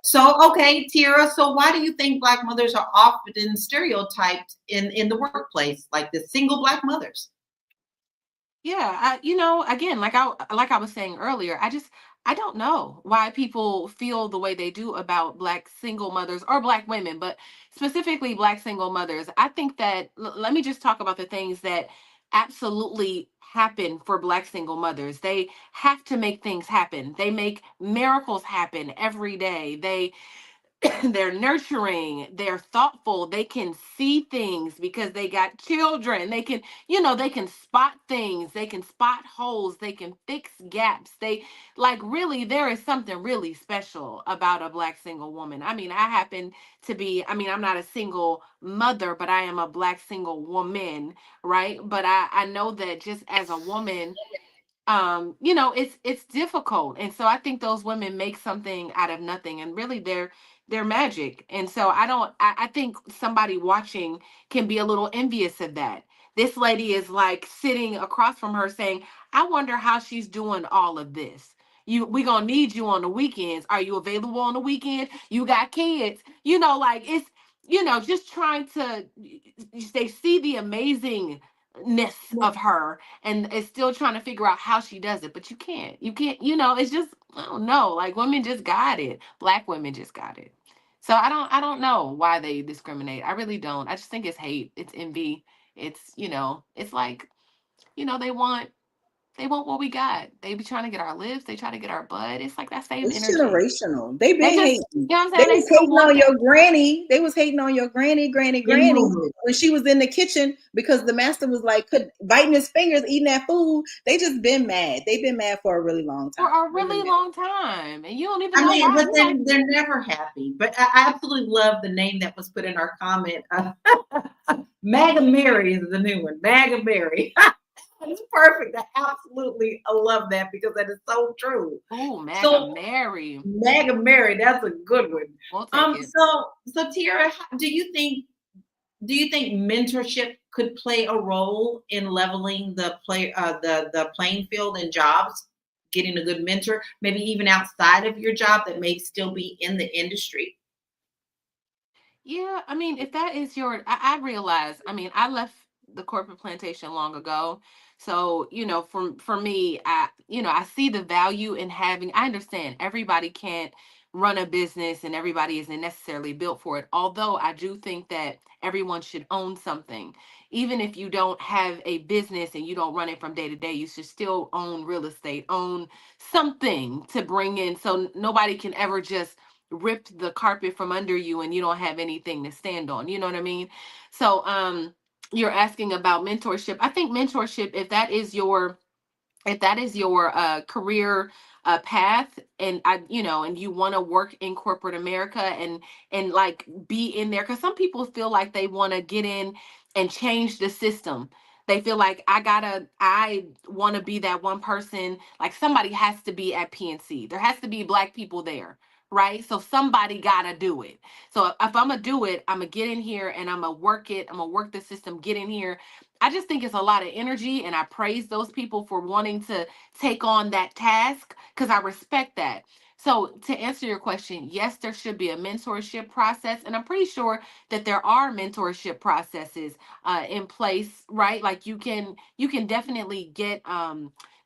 So, okay, Tiara, so why do you think Black mothers are often stereotyped in the workplace, like the single Black mothers? Yeah, again, like I was saying earlier, I don't know why people feel the way they do about Black single mothers or Black women, but specifically Black single mothers. I think that let me just talk about the things that absolutely happen for Black single mothers. They have to make things happen. They make miracles happen every day. They're nurturing, they're thoughtful, they can see things because they got children. They can, they can spot things, they can spot holes, they can fix gaps. They like really there is something really special about a Black single woman. I mean, I'm not a single mother, but I am a Black single woman, right? But I know that just as a woman, it's difficult, and so I think those women make something out of nothing, and really they're magic. And so I think somebody watching can be a little envious of that. This lady is like sitting across from her saying, I wonder how she's doing all of this. We gonna need you on the weekends. Are you available on the weekend? You got kids, like it's just trying to, they see the amazingness of her, and is still trying to figure out how she does it, but you can't, it's just, I don't know, like women just got it. Black women just got it. So I don't know why they discriminate. I really don't. I just think it's hate, it's envy. It's, it's like, they want what we got. They be trying to get our lips, they try to get our butt. It's like that same It's energy. generational. They been They just, hating. you know what I'm They saying? was hating on your granny. They was hating on your granny when she was in the kitchen because the master was like biting his fingers, eating that food. They just been mad. They've been mad for a really long time. For a really long time. And you don't even know I mean, why. but they're never happy. But I absolutely love the name that was put in our comment. MAGA Mary is the new one. MAGA Mary. It's perfect. I love that because that is so true. Oh, MAGA Mary. MAGA Mary, that's a good one. We'll take it. So Tiara, do you think mentorship could play a role in leveling the playing field in jobs? Getting a good mentor, maybe even outside of your job that may still be in the industry? Yeah, I mean, if that is I realize, I mean, I left the corporate plantation long ago. So, for me, I see the value in having, I understand everybody can't run a business and everybody isn't necessarily built for it. Although I do think that everyone should own something. Even if you don't have a business and you don't run it from day to day, you should still own real estate, own something to bring in so nobody can ever just rip the carpet from under you and you don't have anything to stand on. You know what I mean? So you're asking about mentorship. I think mentorship, if that is your career path, and and you want to work in corporate America and like be in there, because some people feel like they want to get in and change the system. They feel like I want to be that one person, like somebody has to be at PNC, there has to be Black people there, right? So somebody gotta do it. So if I'm gonna do it, I'm gonna get in here and I'm gonna work it, I'm gonna work the system, get in here. I just think it's a lot of energy, and I praise those people for wanting to take on that task because I respect that. So, to answer your question, yes, there should be a mentorship process, and I'm pretty sure that there are mentorship processes in place, right? Like you can definitely get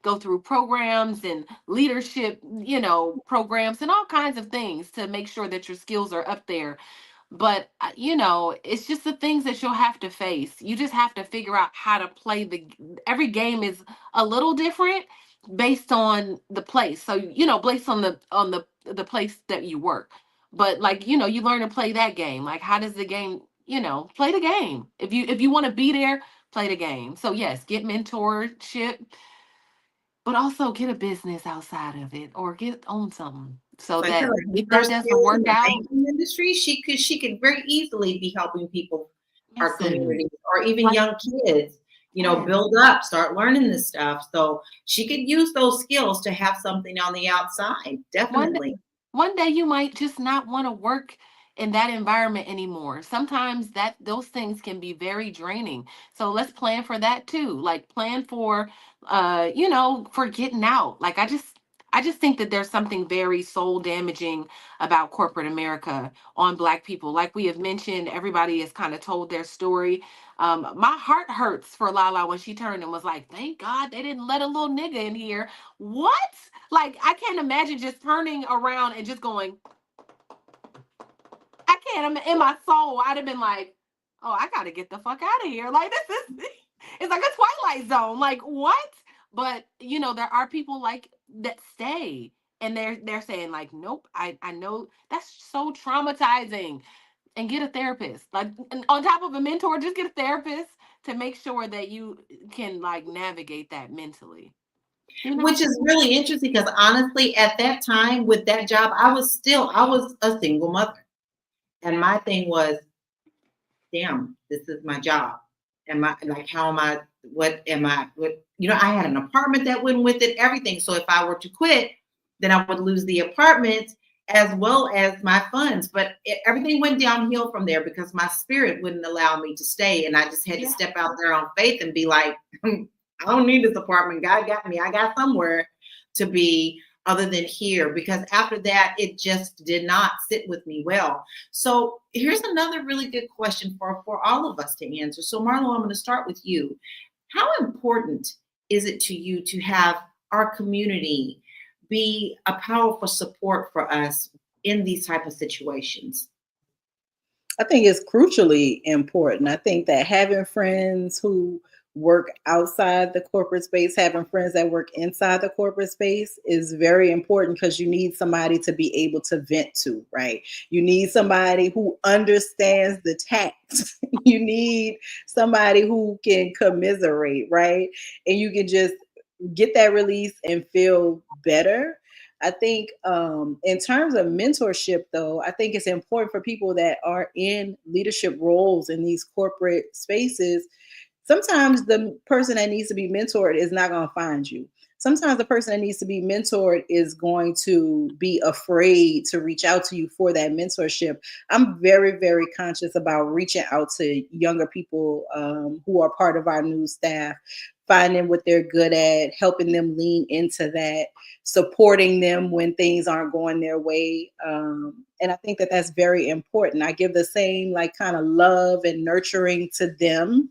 go through programs and leadership, programs and all kinds of things to make sure that your skills are up there. But it's just the things that you'll have to face. You just have to figure out how to play every game is a little different based on the place. So based on the place that you work. But like, you learn to play that game. Like, how does the game, play the game. If you want to be there, play the game. So yes, get mentorship, but also get a business outside of it or get own something. So So I feel that like with if her that doesn't skills in work the out, banking industry, she could very easily be helping people, our listen, communities, or even like, young kids, yes. build up, start learning this stuff. So she could use those skills to have something on the outside. One Definitely. day, one day you might just not want to work in that environment anymore. Sometimes those things can be very draining. So let's plan for that too. Like plan for for getting out. Like I just think that there's something very soul damaging about corporate America on Black people. Like we have mentioned, everybody has kind of told their story. My heart hurts for Lala when she turned and was like, "Thank God they didn't let a little nigga in here." What? Like, I can't imagine just turning around and just going, I can't, in my soul, I'd have been like, oh, I got to get the fuck out of here. Like, this is, it's like a Twilight Zone. Like, what? But, there are people like that stay and they're saying like, nope, I know that's so traumatizing, and get a therapist. Like, and on top of a mentor, just get a therapist to make sure that you can like navigate that mentally, Which is really interesting because honestly, at that time with that job, I was a single mother. And my thing was, damn, this is my job. Am I like, how am I, what am I, what, I had an apartment that went with it, everything. So if I were to quit, then I would lose the apartment as well as my funds. But everything went downhill from there because my spirit wouldn't allow me to stay. And I just had to step out there on faith and be like, I don't need this apartment. God got me. I got somewhere to be other than here, because after that, it just did not sit with me well. So here's another really good question for all of us to answer. So Marlo, I'm going to start with you. How important is it to you to have our community be a powerful support for us in these type of situations? I think it's crucially important. I think that having friends who work outside the corporate space, having friends that work inside the corporate space is very important because you need somebody to be able to vent to, right? You need somebody who understands the tact. You need somebody who can commiserate, right? And you can just get that release and feel better. I think in terms of mentorship, though, I think it's important for people that are in leadership roles in these corporate spaces. Sometimes the person that needs to be mentored is not going to find you. Sometimes the person that needs to be mentored is going to be afraid to reach out to you for that mentorship. I'm very, very conscious about reaching out to younger people who are part of our new staff, finding what they're good at, helping them lean into that, supporting them when things aren't going their way. And I think that that's very important. I give the same like kind of love and nurturing to them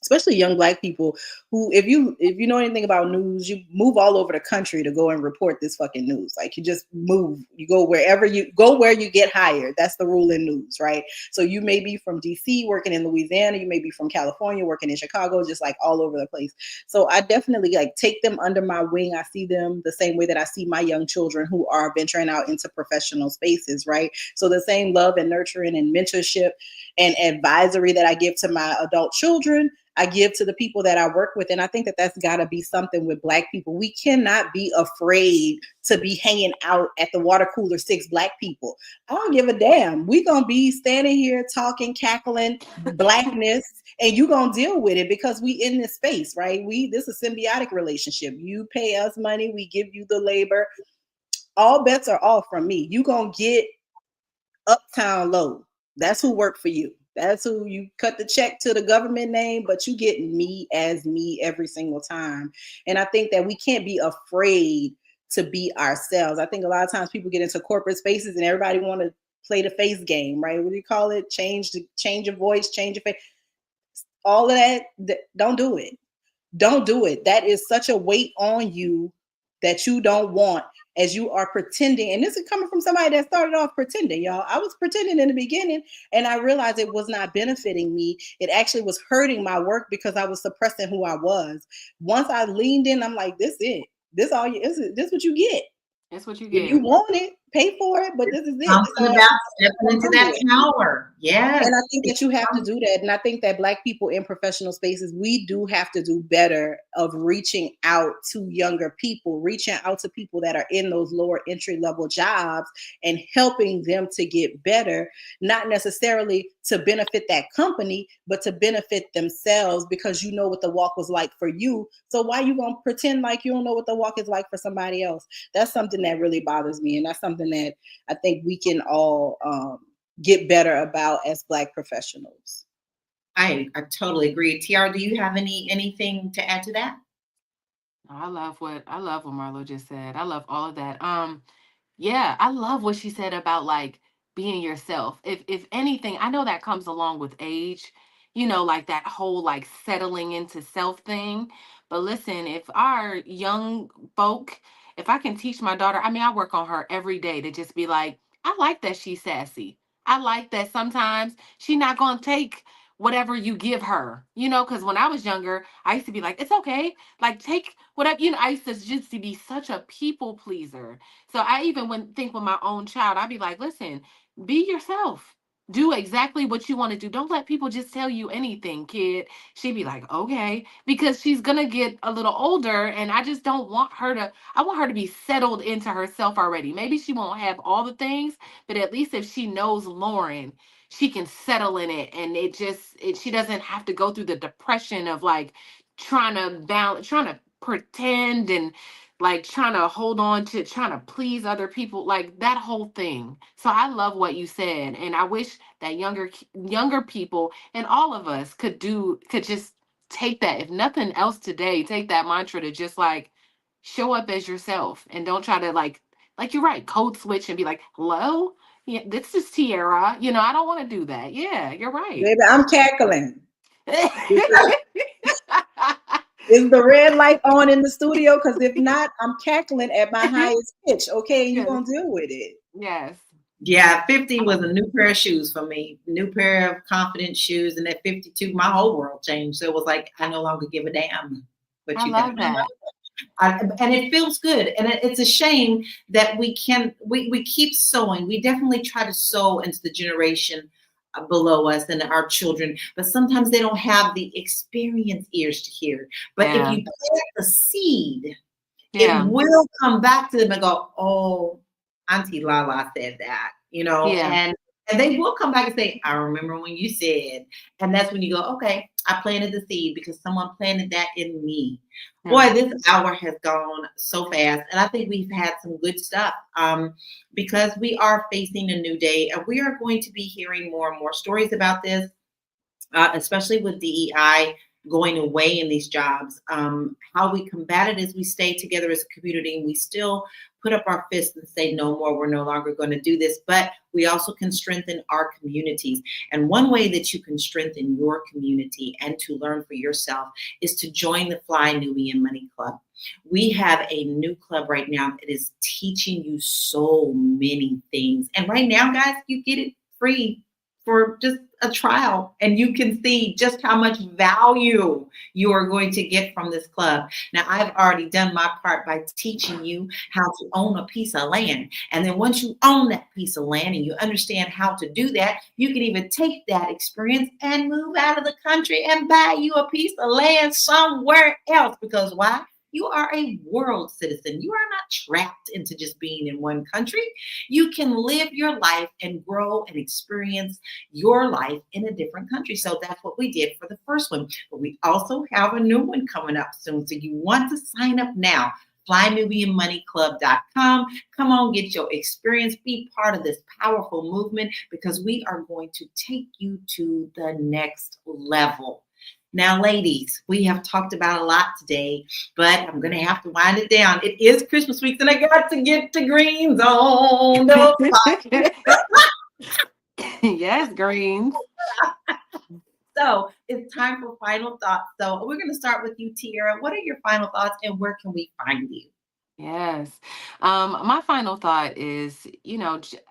especially young Black people who, if you know anything about news, you move all over the country to go and report this fucking news. Like, you just move, you go where you get hired. That's the rule in news, right? So you may be from DC working in Louisiana, you may be from California working in Chicago, just like all over the place. So I definitely like take them under my wing. I see them the same way that I see my young children who are venturing out into professional spaces, right? So the same love and nurturing and mentorship and advisory that I give to my adult children, I give to the people that I work with. And I think that that's got to be something with Black people. We cannot be afraid to be hanging out at the water cooler 6 Black people. I don't give a damn. We going to be standing here talking, cackling Blackness, and you going to deal with it because we in this space, right? This is a symbiotic relationship. You pay us money, we give you the labor. All bets are off from me. You going to get uptown low. That's who worked for you. That's who you cut the check to the government name, but you get me as me every single time. And I think that we can't be afraid to be ourselves. I think a lot of times people get into corporate spaces and everybody want to play the face game, right? What do you call it? Change your voice, change your face. All of that, don't do it. Don't do it. That is such a weight on you that you don't want, as you are pretending. And this is coming from somebody that started off pretending, y'all. I was pretending in the beginning and I realized it was not benefiting me. It actually was hurting my work because I was suppressing who I was. Once I leaned in, I'm like, this it. This what you get. That's what you get. If you want it, pay for it, but this is it. Something about stepping into that power. Yes. And I think that you have to do that. And I think that Black people in professional spaces, we do have to do better of reaching out to younger people, reaching out to people that are in those lower entry level jobs and helping them to get better, not necessarily to benefit that company, but to benefit themselves, because you know what the walk was like for you. So why you gonna pretend like you don't know what the walk is like for somebody else? That's something that really bothers me. And that's something that I think we can all get better about as Black professionals. I totally agree. Tiara, do you have anything to add to that? I love what Marlo just said. I love all of that. Yeah, I love what she said about like being yourself. If anything, I know that comes along with age, like that whole like settling into self thing. But listen, if our young folk, if I can teach my daughter, I mean, I work on her every day to just be like, I like that she's sassy. I like that sometimes she's not going to take whatever you give her, because when I was younger, I used to be like, it's okay. Like, take whatever, I used to just to be such a people pleaser. So I even think with my own child, I'd be like, listen, be yourself. Do exactly what you want to do. Don't let people just tell you anything, kid. She'd be like, okay, because she's going to get a little older and I just don't want her I want her to be settled into herself already. Maybe she won't have all the things, but at least if she knows Lauren, she can settle in it. And she doesn't have to go through the depression of like trying to pretend and like trying to hold on to trying to please other people, like that whole thing. So I love what you said, and I wish that younger people and all of us could just take that, if nothing else today, take that mantra to just like show up as yourself and don't try to like you're right, code switch and be like, hello, yeah, this is Tiara, I don't want to do that. Yeah, you're right. Baby, I'm cackling. Is the red light on in the studio? Because if not, I'm cackling at my highest pitch. Okay, and you're going to deal with it. Yes. Yeah, 50 was a new pair of shoes for me. New pair of confident shoes. And at 52, my whole world changed. So it was like, I no longer give a damn. But I love that. And it feels good. And it's a shame that we keep sowing. We definitely try to sow into the generation below us and our children, but sometimes they don't have the experience ears to hear. But if you plant the seed, it will come back to them and go, oh, Auntie Lala said that, and they will come back and say, I remember when you said, and that's when you go, okay, I planted the seed because someone planted that in me. Boy, this hour has gone so fast. And I think we've had some good stuff because we are facing a new day and we are going to be hearing more and more stories about this, especially with DEI going away in these jobs. How we combat it is we stay together as a community and we still put up our fists and say, no more, we're no longer going to do this. But we also can strengthen our communities. And one way that you can strengthen your community and to learn for yourself is to join the Fly Nubian Money Club. We have a new club right now that is teaching you so many things. And right now, guys, you get it free for just a trial, and you can see just how much value you are going to get from this club. Now, I've already done my part by teaching you how to own a piece of land. And then once you own that piece of land and you understand how to do that, you can even take that experience and move out of the country and buy you a piece of land somewhere else. Because why? You are a world citizen. You are not trapped into just being in one country. You can live your life and grow and experience your life in a different country. So that's what we did for the first one. But we also have a new one coming up soon. So you want to sign up now. FlyNubianMoneyClub.com. Come on, get your experience. Be part of this powerful movement because we are going to take you to the next level. Now, ladies, we have talked about a lot today, but I'm going to have to wind it down. It is Christmas week, and I got to get the greens on the Yes, greens. So it's time for final thoughts. So we're going to start with you, Tiara. What are your final thoughts, and where can we find you? Yes. My final thought is,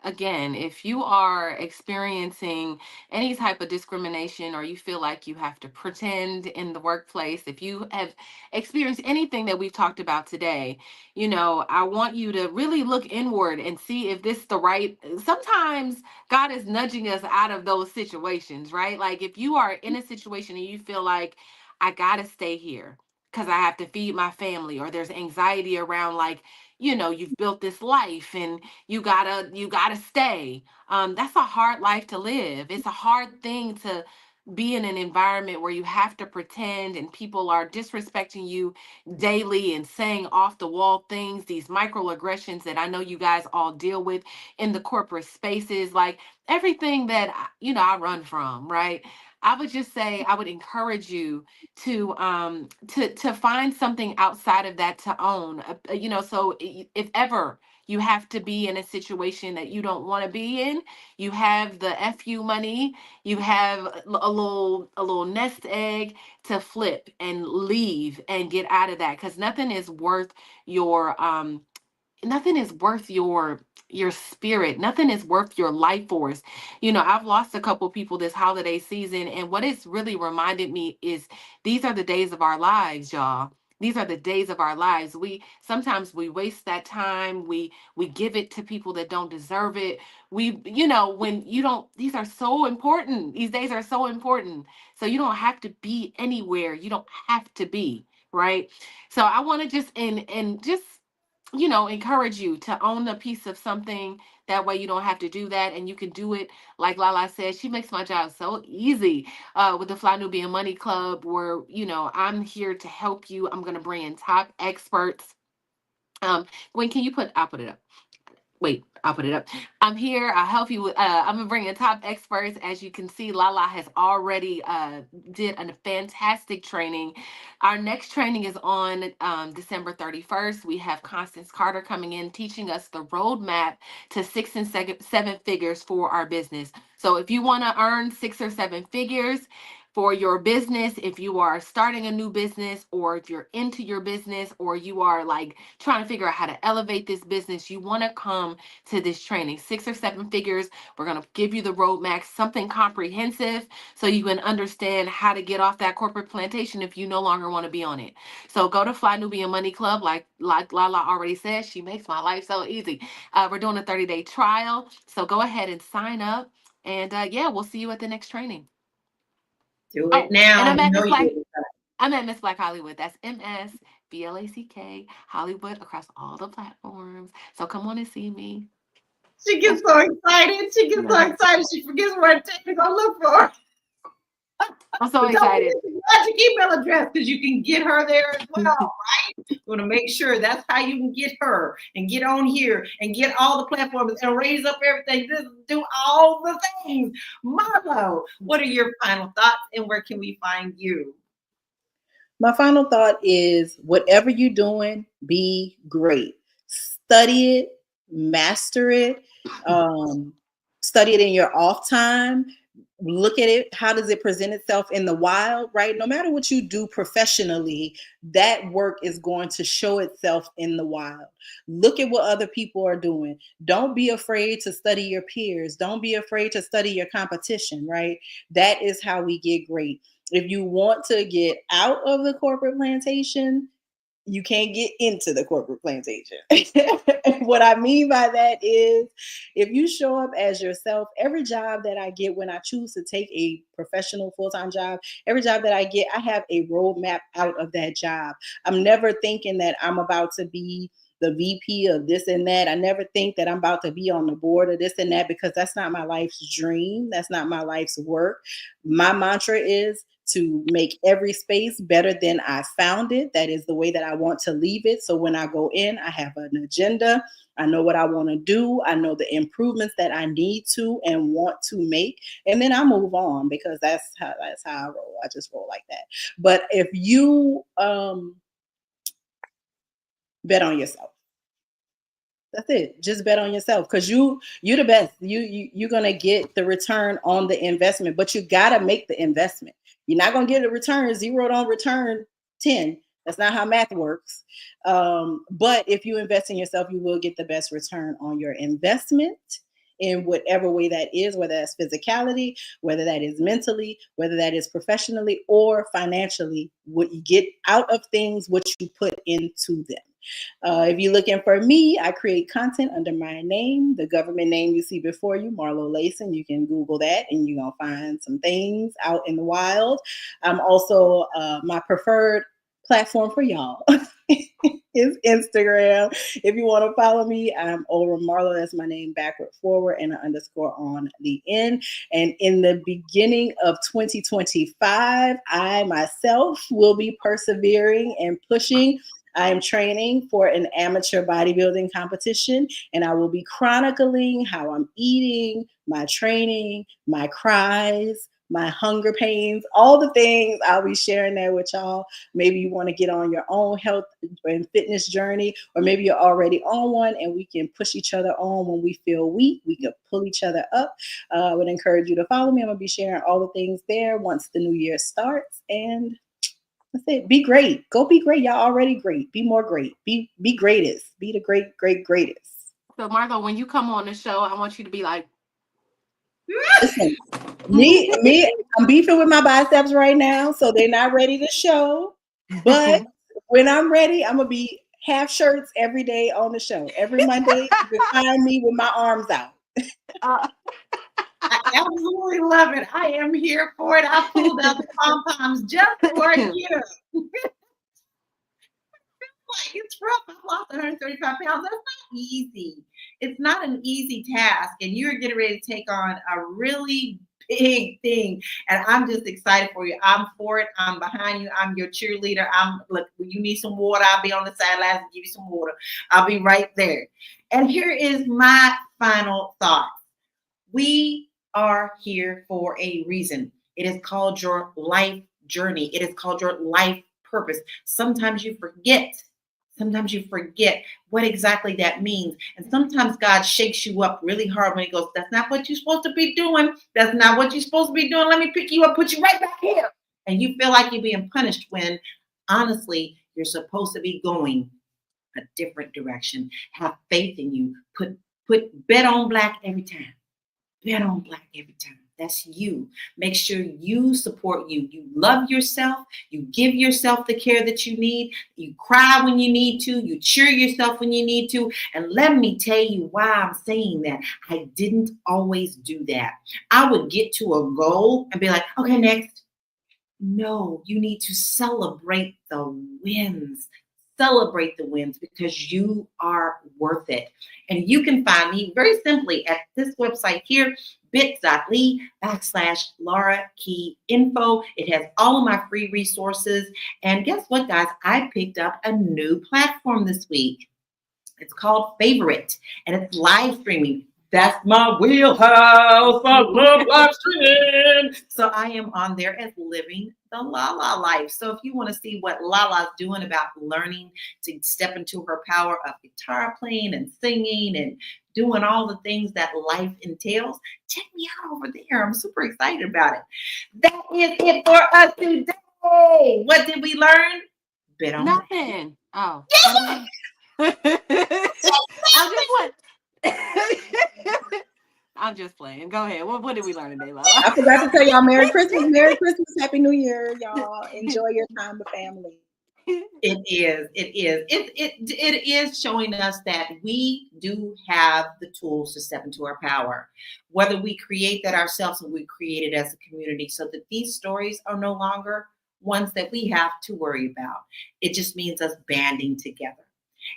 again, if you are experiencing any type of discrimination or you feel like you have to pretend in the workplace, if you have experienced anything that we've talked about today, I want you to really look inward and see if this is the right. Sometimes God is nudging us out of those situations, right? Like if you are in a situation and you feel like, I got to stay here because I have to feed my family, or there's anxiety around like, you've built this life and you gotta stay. That's a hard life to live. It's a hard thing to be in an environment where you have to pretend and people are disrespecting you daily and saying off the wall things, these microaggressions that I know you guys all deal with in the corporate spaces, like everything that I run from, right? I would just say I would encourage you to find something outside of that to own. So if ever you have to be in a situation that you don't want to be in, you have the FU money, you have a little nest egg to flip and leave and get out of that, because nothing is worth your spirit. Nothing is worth your life force. I've lost a couple people this holiday season, and what it's really reminded me is these are the days of our lives, y'all. These are the days of our lives. We sometimes waste that time. We give it to people that don't deserve it. When you don't, these are so important. These days are so important. So you don't have to be anywhere. You don't have to be, right? So I want to just encourage you to own a piece of something. That way you don't have to do that, and you can do it. Like Lala said, she makes my job so easy with the Fly Nubian Money Club, where, I'm here to help you. I'm going to bring in top experts. Gwen, I'll put it up. Wait, I'll put it up. I'm here. I'll help you with, I'm going to bring in top experts. As you can see, Lala has already did a fantastic training. Our next training is on December 31st. We have Constance Carter coming in, teaching us the roadmap to 6 and 7 figures for our business. So if you want to earn 6 or 7 figures for your business, if you are starting a new business, or if you're into your business, or you are like trying to figure out how to elevate this business, you want to come to this training. 6 or 7 figures. We're going to give you the roadmap, something comprehensive, so you can understand how to get off that corporate plantation if you no longer want to be on it. So go to Fly Nubian Money Club. Like Lala already said, she makes my life so easy. We're doing a 30-day trial. So go ahead and sign up. And we'll see you at the next training. Do it now. And I'm at Miss Black Hollywood. That's MSBLACK Hollywood across all the platforms. So come on and see me. She gets so excited. She forgets what to go look for. I'm so excited. That's your email address, because you can get her there as well, right? You want to make sure that's how you can get her and get on here and get all the platforms and raise up everything. Just do all the things. Marlo, what are your final thoughts, and where can we find you? My final thought is, whatever you're doing, be great. study it, master it, study it in your off time. Look at it. How does it present itself in the wild, right? No matter what you do professionally, that work is going to show itself in the wild. Look at what other people are doing. Don't be afraid to study your peers. Don't be afraid to study your competition, right? That is how we get great. If you want to get out of the corporate plantation, you can't get into the corporate plantation. What I mean by that is, if you show up as yourself, every job that I get, when I choose to take a professional full-time job, every job that I get, I have a roadmap out of that job. I'm never thinking that I'm about to be the VP of this and that. I never think that I'm about to be on the board of this and that, because that's not my life's dream. That's not my life's work. My mantra is to make every space better than I found it. That is the way that I want to leave it. So when I go in, I have an agenda. I know what I want to do. I know the improvements that I need to and want to make. And then I move on, because that's how I roll. I just roll like that. But if you bet on yourself, that's it. Just bet on yourself, because you're the best. You're gonna get the return on the investment, but you gotta make the investment. You're not gonna get a return. 0 don't return 10. That's not how math works. But if you invest in yourself, you will get the best return on your investment in whatever way that is, whether that's physicality, whether that is mentally, whether that is professionally or financially. What you get out of things, what you put into them. If you're looking for me, I create content under my name, the government name you see before you, Marlo Layson. You can Google that and you're going to find some things out in the wild. I'm also, my preferred platform for y'all is Instagram. If you want to follow me, I'm over Marlo. That's my name, backward, forward, and an underscore on the end. And in the beginning of 2025, I myself will be persevering and pushing. I am training for an amateur bodybuilding competition, and I will be chronicling how I'm eating, my training, my cries, my hunger pains, all the things. I'll be sharing that with y'all. Maybe you want to get on your own health and fitness journey, or maybe you're already on one and we can push each other on when we feel weak. We can pull each other up. I would encourage you to follow me. I'm going to be sharing all the things there once the new year starts. And that's it. Be great. Go be great. Y'all already great. Be more great. Be greatest. Be the greatest. So Marlo, when you come on the show, I want you to be like, listen, me, I'm beefing with my biceps right now, so they're not ready to show. But when I'm ready, I'm gonna be half shirts every day on the show. Every Monday, you can find me with my arms out. I absolutely love it. I am here for it. I pulled out the pom-poms just for you. It's rough. I've lost 135 pounds. That's not easy. It's not an easy task. And you're getting ready to take on a really big thing. And I'm just excited for you. I'm for it. I'm behind you. I'm your cheerleader. Look, when you need some water, I'll be on the sidelines and give you some water. I'll be right there. And here is my final thought. We are here for a reason. It is called your life journey. It is called your life purpose. Sometimes you forget what exactly that means. And sometimes God shakes you up really hard when he goes, that's not what you're supposed to be doing. That's not what you're supposed to be doing. Let me pick you up, put you right back here. And you feel like you're being punished when honestly, you're supposed to be going a different direction. Have faith in you. Put bet on black every time. Bet on black every time. That's you. Make sure you support you. You love yourself. You give yourself the care that you need. You cry when you need to. You cheer yourself when you need to. And let me tell you why I'm saying that. I didn't always do that. I would get to a goal and be like, okay, next. No, you need to celebrate the wins. Celebrate the wins because you are worth it. And you can find me very simply at this website here, bit.ly/Laura Key Info. It has all of my free resources. And guess what, guys? I picked up a new platform this week. It's called Favorite, and it's live streaming. That's my wheelhouse. I love live streaming. So I am on there as living the Lala life. So if you want to see what Lala's doing about learning to step into her power of guitar playing and singing and doing all the things that life entails, check me out over there. I'm super excited about it. That is it for us today. What did we learn? Bit on Nothing. Oh. I'm just playing. Go ahead. What did we learn today, Lala? I forgot to tell y'all Merry Christmas, Merry Christmas, Happy New Year, y'all. Enjoy your time with family. It is showing us that we do have the tools to step into our power, whether we create that ourselves or we create it as a community, so that these stories are no longer ones that we have to worry about. It just means us banding together.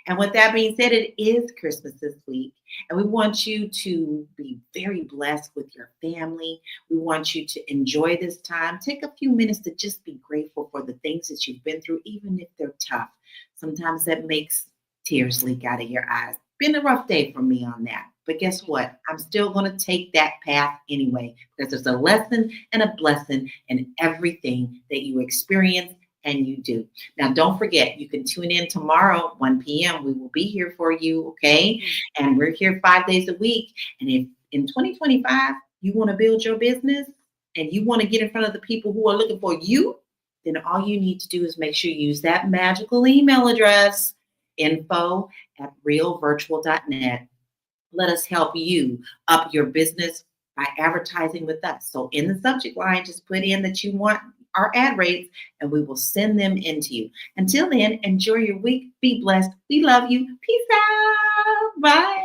And with that being said, it is Christmas this week, and we want you to be very blessed with your family. We want you to enjoy this time. Take a few minutes to just be grateful for the things that you've been through, even if they're tough. Sometimes that makes tears leak out of your eyes. Been a rough day for me on that. But guess what? I'm still going to take that path anyway, because there's a lesson and a blessing in everything that you experience and you do. Now, don't forget, you can tune in tomorrow, 1 p.m. We will be here for you, okay? And we're here 5 days a week. And if in 2025, you want to build your business and you want to get in front of the people who are looking for you, then all you need to do is make sure you use that magical email address, info@realvirtual.net. Let us help you up your business by advertising with us. So in the subject line, just put in that you want our ad rates, and we will send them into you. Until then, enjoy your week. Be blessed. We love you. Peace out. Bye.